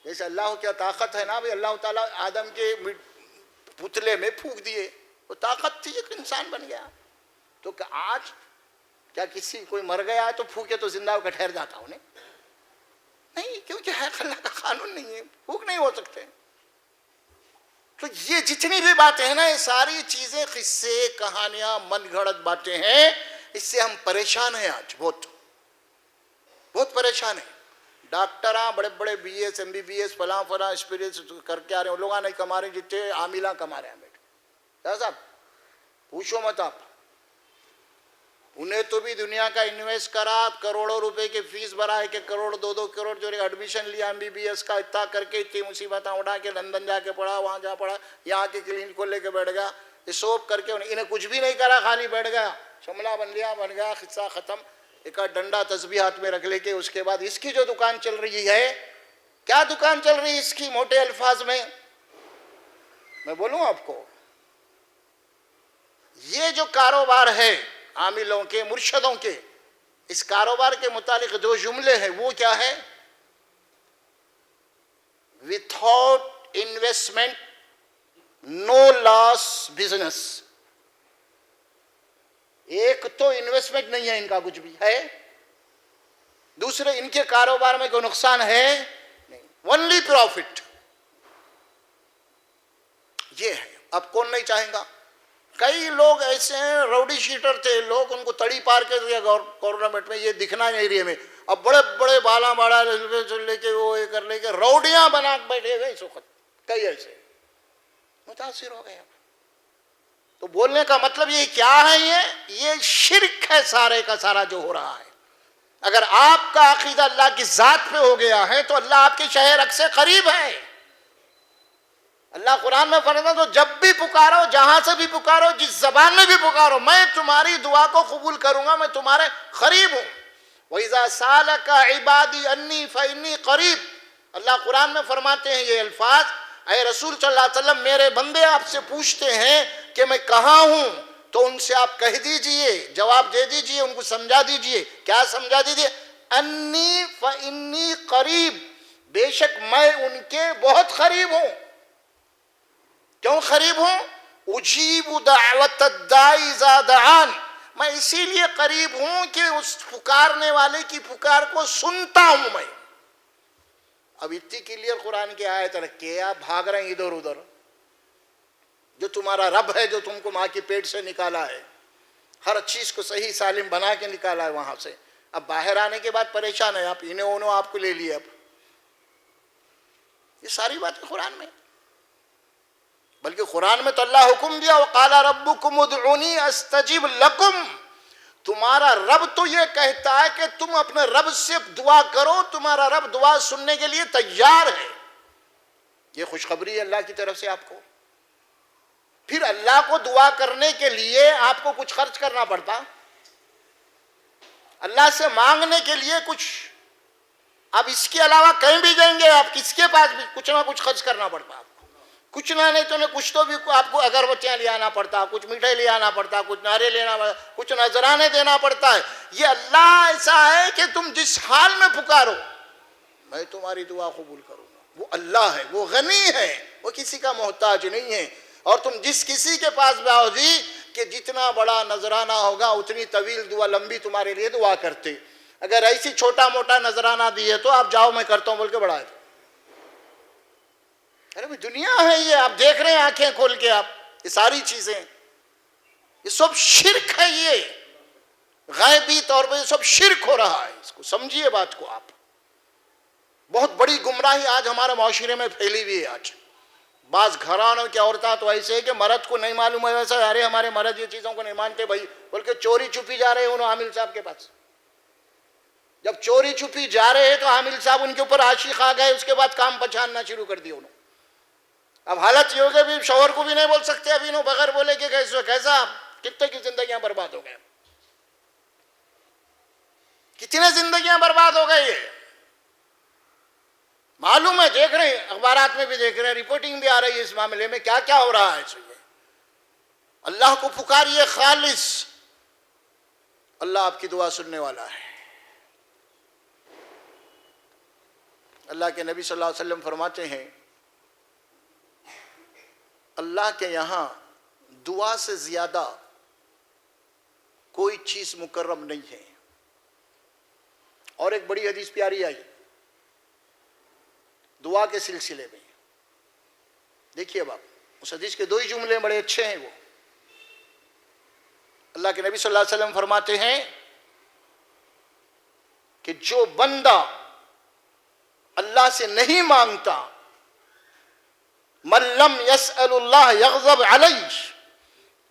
جیسے اللہ کیا طاقت ہے نا بھائی، اللہ تعالیٰ آدم کے پتلے میں پھونک دیے، وہ طاقت تھی، ایک انسان بن گیا. تو کہ آج کیا کسی کوئی مر گیا تو پھونکے تو زندہ ہو کے ٹھہر جاتا انہیں؟ نہیں، کیونکہ ہے اللہ کا قانون نہیں ہے، پھونک نہیں ہو سکتے. تو یہ جتنی بھی باتیں ہیں نا، یہ ساری چیزیں قصے کہانیاں من گھڑت باتیں ہیں. اس سے ہم پریشان ہیں، آج بہت بہت پریشان ہیں. ڈاکٹراں بڑے بڑے B S M B B S فلاں فلاں ایکسپیرینس کر کے آ رہے ہیں، لوگ نہیں کما رہے ہیں جتنے عاملہ کما رہے ہیں. بیٹھے صاحب پوچھو مت آپ، انہیں تو بھی دنیا کا انویسٹ کرا، کروڑوں روپے کی فیس بھرا ہے کہ کروڑ دو کروڑ جو ایڈمیشن لیا ایم بی بی ایس کا، اتنا کر کے اتنی مصیبتیں اٹھا کے لندن جا کے پڑھا، وہاں جا پڑھا، یہاں کے کلینک کو لے کے بیٹھ گیا، یہ سوپ کر کے انہیں کچھ بھی نہیں کرا، خالی بیٹھ گیا، شملہ بن گیا، قصہ ختم. ایک ڈنڈا تسبیح ہاتھ میں رکھ لے کے اس کے بعد اس کی جو دکان چل رہی ہے، کیا دکان چل رہی ہے اس کی؟ موٹے الفاظ میں میں بولوں آپ کو، یہ جو کاروبار ہے عاملوں کے، مرشدوں کے اس کاروبار کے متعلق دو جملے ہیں، وہ کیا ہے؟ without investment no loss business. ایک تو انویسٹمنٹ نہیں ہے ان کا کچھ بھی ہے، دوسرے ان کے کاروبار میں کوئی نقصان ہے نہیں، only profit. یہ ہے. اب کون نہیں چاہیں گا؟ کئی لوگ ایسے ہیں روڈی شیٹر تھے، لوگ ان کو تڑی پار کر دیا گورنمنٹ میں، یہ دکھنا نہیں ایریا میں، اب بڑے بڑے بالا باڑا لے کے وہ یہ کر لے کے روڈیاں بنا کے بیٹھے گئے اس وقت، کئی ایسے متاثر ہو گئے. تو بولنے کا مطلب یہ کیا ہے؟ یہ شرک ہے سارے کا سارا جو ہو رہا ہے. اگر آپ کا عقیدہ اللہ کی ذات پہ ہو گیا ہے تو اللہ آپ کے شہ رگ سے قریب ہے. اللہ قرآن میں فرماتا تو جب بھی پکارو، جہاں سے بھی پکارو، جس زبان میں بھی پکارو، میں تمہاری دعا کو قبول کروں گا، میں تمہارے قریب ہوں. وَإِذَا سَأَلَكَ عِبَادِي أَنِّي فَإِنِّي قَرِيب. اللہ قرآن میں فرماتے ہیں یہ الفاظ، اے رسول صلی اللہ علیہ وسلم میرے بندے آپ سے پوچھتے ہیں کہ میں کہاں ہوں، تو ان سے آپ کہہ دیجئے، جواب دے دیجئے، ان کو سمجھا دیجئے. کیا سمجھا دیجئے؟ انی فانی قریب، بے شک میں ان کے بہت قریب ہوں. کیوں قریب ہوں؟ اجیب دعوت الداعی اذا دعان، میں اسی لیے قریب ہوں کہ اس پکارنے والے کی پکار کو سنتا ہوں میں. اب اتنی کلیئر قرآن کی آیت رکھے، آپ بھاگ رہے ہیں ادھر ادھر. جو تمہارا رب ہے، جو تم کو ماں کی پیٹ سے نکالا ہے، ہر چیز کو صحیح سالم بنا کے نکالا ہے وہاں سے، اب باہر آنے کے بعد پریشان ہے، آپ انہیں انہوں آپ کو لے لیے. اب یہ ساری باتیں قرآن میں، بلکہ قرآن میں تو اللہ حکم دیا وَقَالَ رَبُّكُمُ ادْعُونِي أَسْتَجِبْ لَكُمْ. تمہارا رب تو یہ کہتا ہے کہ تم اپنے رب سے دعا کرو، تمہارا رب دعا سننے کے لیے تیار ہے. یہ خوشخبری ہے اللہ کی طرف سے آپ کو. پھر اللہ کو دعا کرنے کے لیے آپ کو کچھ خرچ کرنا پڑتا، اللہ سے مانگنے کے لیے کچھ، اب اس کے علاوہ کہیں بھی جائیں گے آپ کس کے پاس بھی کچھ نہ کچھ خرچ کرنا پڑتا. کچھ نہ نہیں تو کچھ تو بھی آپ کو اگربتیاں لے آنا پڑتا، کچھ میٹھائی لے آنا پڑتا، کچھ نعرے لینا پڑتا، کچھ نذرانے دینا پڑتا ہے. یہ اللہ ایسا ہے کہ تم جس حال میں پکارو میں تمہاری دعا قبول کروں گا. وہ اللہ ہے، وہ غنی ہے، وہ کسی کا محتاج نہیں ہے. اور تم جس کسی کے پاس جاؤ جی کہ جتنا بڑا نذرانہ ہوگا اتنی طویل دعا، لمبی تمہارے لیے دعا کرتے. اگر ایسی چھوٹا موٹا نذرانہ دیے تو آپ جاؤ میں کرتا ہوں بول کے بڑھا. ارے دنیا ہے یہ، آپ دیکھ رہے ہیں آنکھیں کھول کے، آپ یہ ساری چیزیں، یہ سب شرک ہے. یہ غیبی طور پہ یہ سب شرک ہو رہا ہے. اس کو سمجھیے بات کو. آپ بہت بڑی گمراہی آج ہمارے معاشرے میں پھیلی ہوئی ہے. آج بعض گھرانوں کی عورتیں تو ایسے ہے کہ مرد کو نہیں معلوم ہے ویسا، ارے ہمارے مرد یہ چیزوں کو نہیں مانتے بھائی، بلکہ چوری چھپی جا رہے ہیں انہوں عامل صاحب کے پاس. جب چوری چھپی جا رہے ہیں تو عامل صاحب ان کے اوپر عاشق آ گئے، اس کے بعد کام پچھاننا شروع کر دیا انہوں. اب حالت یہ ہو گئی بھی شوہر کو بھی نہیں بول سکتے اب انہوں، بغیر بولے کہ کیسا کتنے کی زندگیاں برباد ہو گئے، کتنے زندگیاں برباد ہو گئی. معلوم ہے، دیکھ رہے ہیں اخبارات میں بھی دیکھ رہے ہیں، رپورٹنگ بھی آ رہی ہے اس معاملے میں کیا کیا ہو رہا ہے. اللہ کو پکاریے خالص، اللہ آپ کی دعا سننے والا ہے. اللہ کے نبی صلی اللہ علیہ وسلم فرماتے ہیں اللہ کے یہاں دعا سے زیادہ کوئی چیز مکرم نہیں ہے. اور ایک بڑی حدیث پیاری آئی دعا کے سلسلے میں، دیکھیے اب آپ اس حدیث کے دو ہی جملے بڑے اچھے ہیں. وہ اللہ کے نبی صلی اللہ علیہ وسلم فرماتے ہیں کہ جو بندہ اللہ سے نہیں مانگتا، من لم يسأل اللہ یغضب علیہ،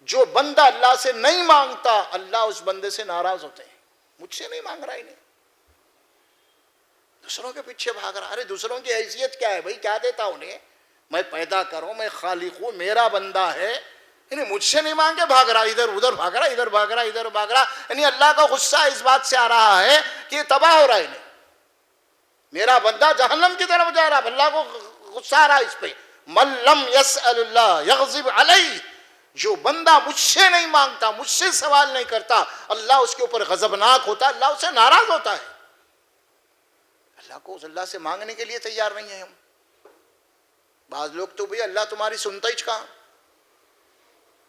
جو بندہ اللہ سے نہیں مانگتا اللہ اس بندے سے ناراض ہوتے ہیں. مجھ سے نہیں مانگ رہا ہی نہیں، دوسروں کے پیچھے بھاگ رہا. ارے دوسروں کی حیثیت کیا ہے بھائی؟ کیا دیتا انہیں؟ میں پیدا کروں، میں خالق ہوں، میرا بندہ ہے، یعنی مجھ سے نہیں مانگ کے بھاگ رہا، ادھر ادھر بھاگ رہا، ادھر بھاگ رہا، ادھر بھاگ رہا. یعنی اللہ کا غصہ اس بات سے آ رہا ہے کہ یہ تباہ ہو رہا ہے. انہیں میرا بندہ جہنم کی طرف جا رہا، اللہ کو غصہ آ رہا اس پہ. من لم يسأل اللہ یغضب علیہ، جو بندہ مجھ سے نہیں مانگتا، مجھ سے سوال نہیں کرتا، اللہ اس کے اوپر غضبناک ہوتا، اللہ اس سے ناراض ہوتا ہے۔ اللہ سے مانگنے کے لیے تیار نہیں ہیں ہم۔ بعض لوگ تو بھئی اللہ تمہاری سنتا ہی کہاں،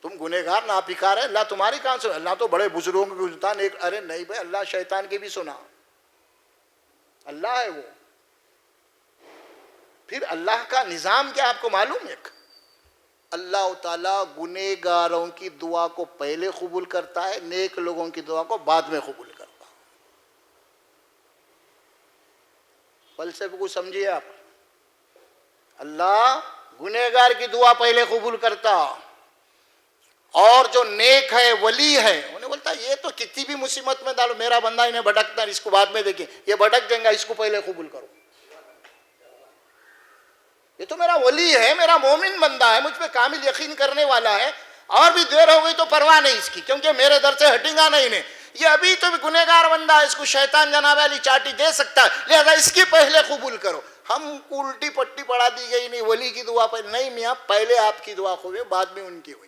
تم گنہگار ناپکار ہے، اللہ تمہاری کہاں سن، اللہ تو بڑے بزرگوں کی سنتا ہے۔ ارے نہیں بھائی، اللہ شیطان کی بھی سنا، اللہ ہے وہ۔ پھر اللہ کا نظام کیا آپ کو معلوم ہے؟ اللہ تعالیٰ گنہگاروں کی دعا کو پہلے قبول کرتا ہے، نیک لوگوں کی دعا کو بعد میں قبول کرتا ہے۔ فلسفے کو سمجھیے آپ، اللہ گنہگار کی دعا پہلے قبول کرتا، اور جو نیک ہے ولی ہے انہیں بولتا یہ تو کتنی بھی مصیبت میں ڈالو، میرا بندہ انہیں بھٹکتا ہے، اس کو بعد میں دیکھیں، یہ بھٹک جائیں گا، اس کو پہلے قبول کرو، یہ تو میرا ولی ہے، میرا مومن بندہ ہے، مجھ پہ کامل یقین کرنے والا ہے، اور بھی دیر ہو گئی تو پرواہ نہیں اس کی، کیونکہ میرے در سے ہٹیں گا نہیں، یہ ابھی تو بھی گنہگار بندہ ہے، اس کو شیطان جناب علی چاٹی دے سکتا ہے، لہذا اس کی پہلے قبول کرو۔ ہم کو الٹی پٹی پڑھا دی گئی، نہیں ولی کی دعا پہلے، نہیں میاں، پہلے آپ کی دعا قبول، بعد میں ان کی ہوئی۔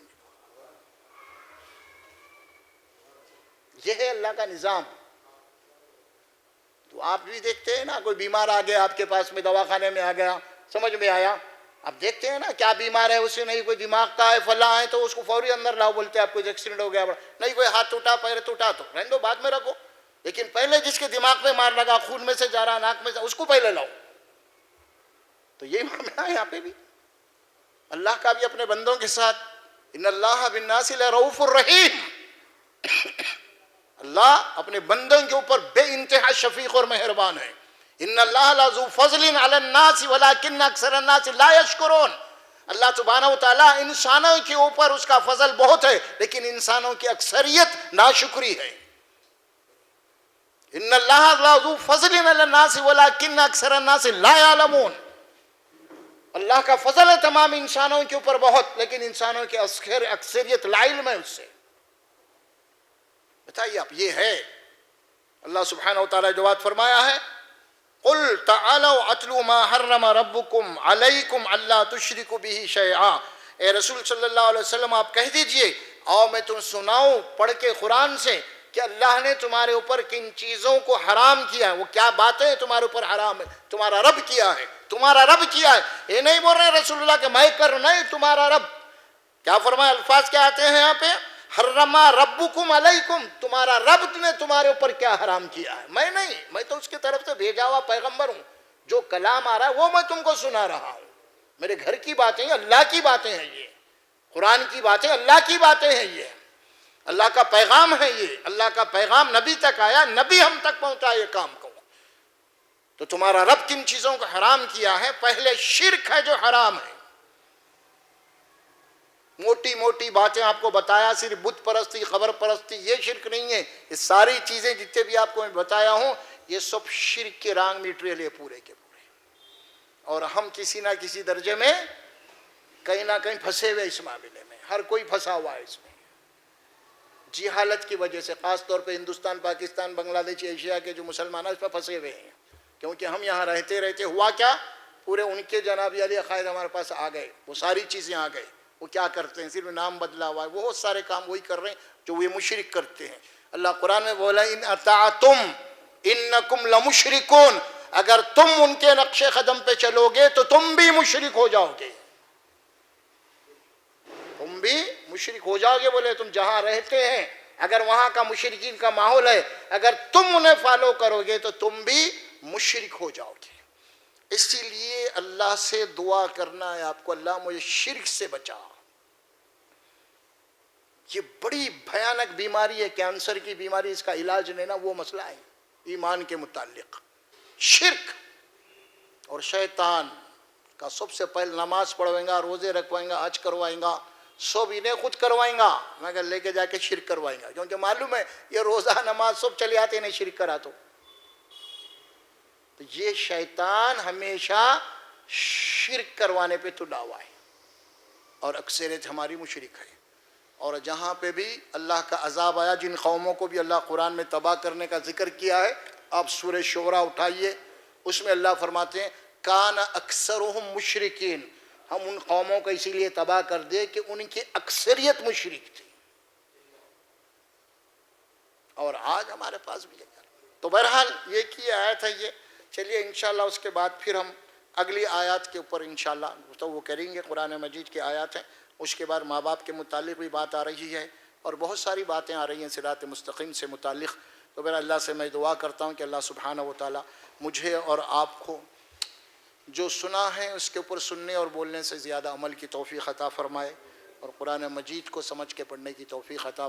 یہ ہے اللہ کا نظام۔ تو آپ بھی دیکھتے ہیں نا، کوئی بیمار آ گیا آپ کے پاس میں، دواخانے میں آ گیا، سمجھ میں آیا، آپ دیکھتے ہیں نا کیا بیمار ہے، اسے نہیں کوئی دماغ کا ہے فلاں ہے تو اس کو فوری اندر لاؤ، بولتے ہیں آپ کو ایکسیڈنٹ ہو گیا، نہیں کوئی ہاتھ ٹوٹا پیر ٹوٹا تو رہنے دو، بعد میں رکھو، لیکن پہلے جس کے دماغ میں مار لگا، خون میں سے جا رہا، ناک میں سے، اس کو پہلے لاؤ۔ تو یہ معاملہ ہے یہاں پہ بھی اللہ کا بھی اپنے بندوں کے ساتھ، ان اللہ بالناس لرؤوف الرحیم، اللہ اپنے بندوں کے اوپر بے انتہا شفیق اور مہربان ہے۔ ان اللہ لذو فضل علی الناس ولکن اکثر الناس لا یشکرون، اللہ سبحانہ و تعالیٰ انسانوں کے اوپر اس کا فضل بہت ہے، لیکن انسانوں کی اکثریت ناشکری ہے۔ ان اللہ لذو فضل علی الناس ولکن اکثر الناس لا یعلمون، اللہ کا فضل ہے تمام انسانوں کے اوپر بہت، لیکن انسانوں کی اکثریت لا علم ہے اس سے۔ بتائیے آپ، یہ ہے اللہ سبحانہ وتعالیٰ جو بات فرمایا ہے، قل تعالوا اتلوا ما حرم ربکم علیکم الا تشرکوا بہ شیئا، اے رسول صلی اللہ علیہ وسلم آپ کہہ دیجئے، آؤ میں تم سناؤں پڑھ کے قرآن سے کہ اللہ نے تمہارے اوپر کن چیزوں کو حرام کیا ہے، وہ کیا باتیں تمہارے اوپر حرام ہے، تمہارا رب کیا ہے، تمہارا رب کیا ہے۔ یہ نہیں بول رہے رسول اللہ کہ میں کر، نہیں، تمہارا رب کیا فرمایا، الفاظ کیا آتے ہیں یہاں پہ، حرم ربکم علیکم، تمہارا رب نے تمہارے اوپر کیا حرام کیا ہے، میں نہیں، میں تو اس کی طرف سے بھیجا ہوا پیغمبر ہوں، جو کلام آ رہا ہے وہ میں تم کو سنا رہا ہوں، میرے گھر کی باتیں ہیں، اللہ کی باتیں ہیں، یہ قرآن کی باتیں اللہ کی باتیں ہیں، یہ اللہ کا پیغام ہے، یہ اللہ کا پیغام نبی تک آیا، نبی ہم تک پہنچا یہ کام کو۔ تو تمہارا رب کن چیزوں کو حرام کیا ہے، پہلے شرک ہے جو حرام ہے، موٹی موٹی باتیں آپ کو بتایا، صرف بت پرستی قبر پرستی یہ شرک نہیں ہے، یہ ساری چیزیں جتنے بھی آپ کو میں بتایا ہوں یہ سب شرک کے رانگ میٹریل ہے پورے کے پورے، اور ہم کسی نہ کسی درجے میں کہیں نہ کہیں پھنسے ہوئے اس معاملے میں، ہر کوئی پھنسا ہوا ہے اس میں، جہالت کی وجہ سے، خاص طور پہ ہندوستان، پاکستان، بنگلہ دیش، ایشیا کے جو مسلمان ہیں اس پہ پھنسے ہوئے ہیں، کیونکہ ہم یہاں رہتے رہتے ہوا کیا، پورے ان کے جناب علی عقائد ہمارے پاس آ گئے، وہ ساری چیزیں آ گئے، وہ کیا کرتے ہیں، صرف نام بدلا ہوا ہے، بہت سارے کام وہی کر رہے ہیں جو وہ مشرک کرتے ہیں۔ اللہ قرآن میں بولا ان اطعتم انکم لمشرکون، اگر تم ان کے نقش قدم پہ چلو گے تو تم بھی مشرک ہو جاؤ گے، تم بھی مشرک ہو جاؤ گے، بولے تم جہاں رہتے ہیں اگر وہاں کا مشرکین کا ماحول ہے، اگر تم انہیں فالو کرو گے تو تم بھی مشرک ہو جاؤ گے۔ اسی لیے اللہ سے دعا کرنا ہے آپ کو، اللہ مجھے شرک سے بچا۔ یہ بڑی بھیانک بیماری ہے، کینسر کی بیماری، اس کا علاج لینا وہ مسئلہ ہے ایمان کے متعلق، شرک اور شیطان کا سب سے پہلے نماز پڑھوائیں گا، روزے رکھوائیں گا، حج کروائیں گا، سب انہیں خود کروائیں گا، مگر لے کے جا کے شرک کروائیں گا، کیونکہ معلوم ہے یہ روزہ نماز سب چلے آتے ہیں، نہیں شرک کرا تو یہ شیطان ہمیشہ شرک کروانے پہ تلا ہوا ہے، اور اکثریت ہماری مشرک ہے۔ اور جہاں پہ بھی اللہ کا عذاب آیا، جن قوموں کو بھی اللہ قرآن میں تباہ کرنے کا ذکر کیا ہے، آپ سورہ شعراء اٹھائیے، اس میں اللہ فرماتے ہیں کان اکثرہم مشرکین، ہم ان قوموں کو اسی لیے تباہ کر دے کہ ان کی اکثریت مشرک تھی، اور آج ہمارے پاس بھی ہے۔ تو بہرحال یہ کی آیت ہے یہ۔ چلیے انشاءاللہ اس کے بعد پھر ہم اگلی آیات کے اوپر انشاءاللہ گفتگو کریں گے۔ قرآن مجید کی آیات ہیں، اس کے بعد ماں باپ کے متعلق بھی بات آ رہی ہے، اور بہت ساری باتیں آ رہی ہیں صراط مستقیم سے متعلق۔ تو پھر اللہ سے میں دعا کرتا ہوں کہ اللہ سبحانہ و تعالی مجھے اور آپ کو جو سنا ہے اس کے اوپر سننے اور بولنے سے زیادہ عمل کی توفیق عطا فرمائے، اور قرآن مجید کو سمجھ کے پڑھنے کی توفیق عطا فرمائے۔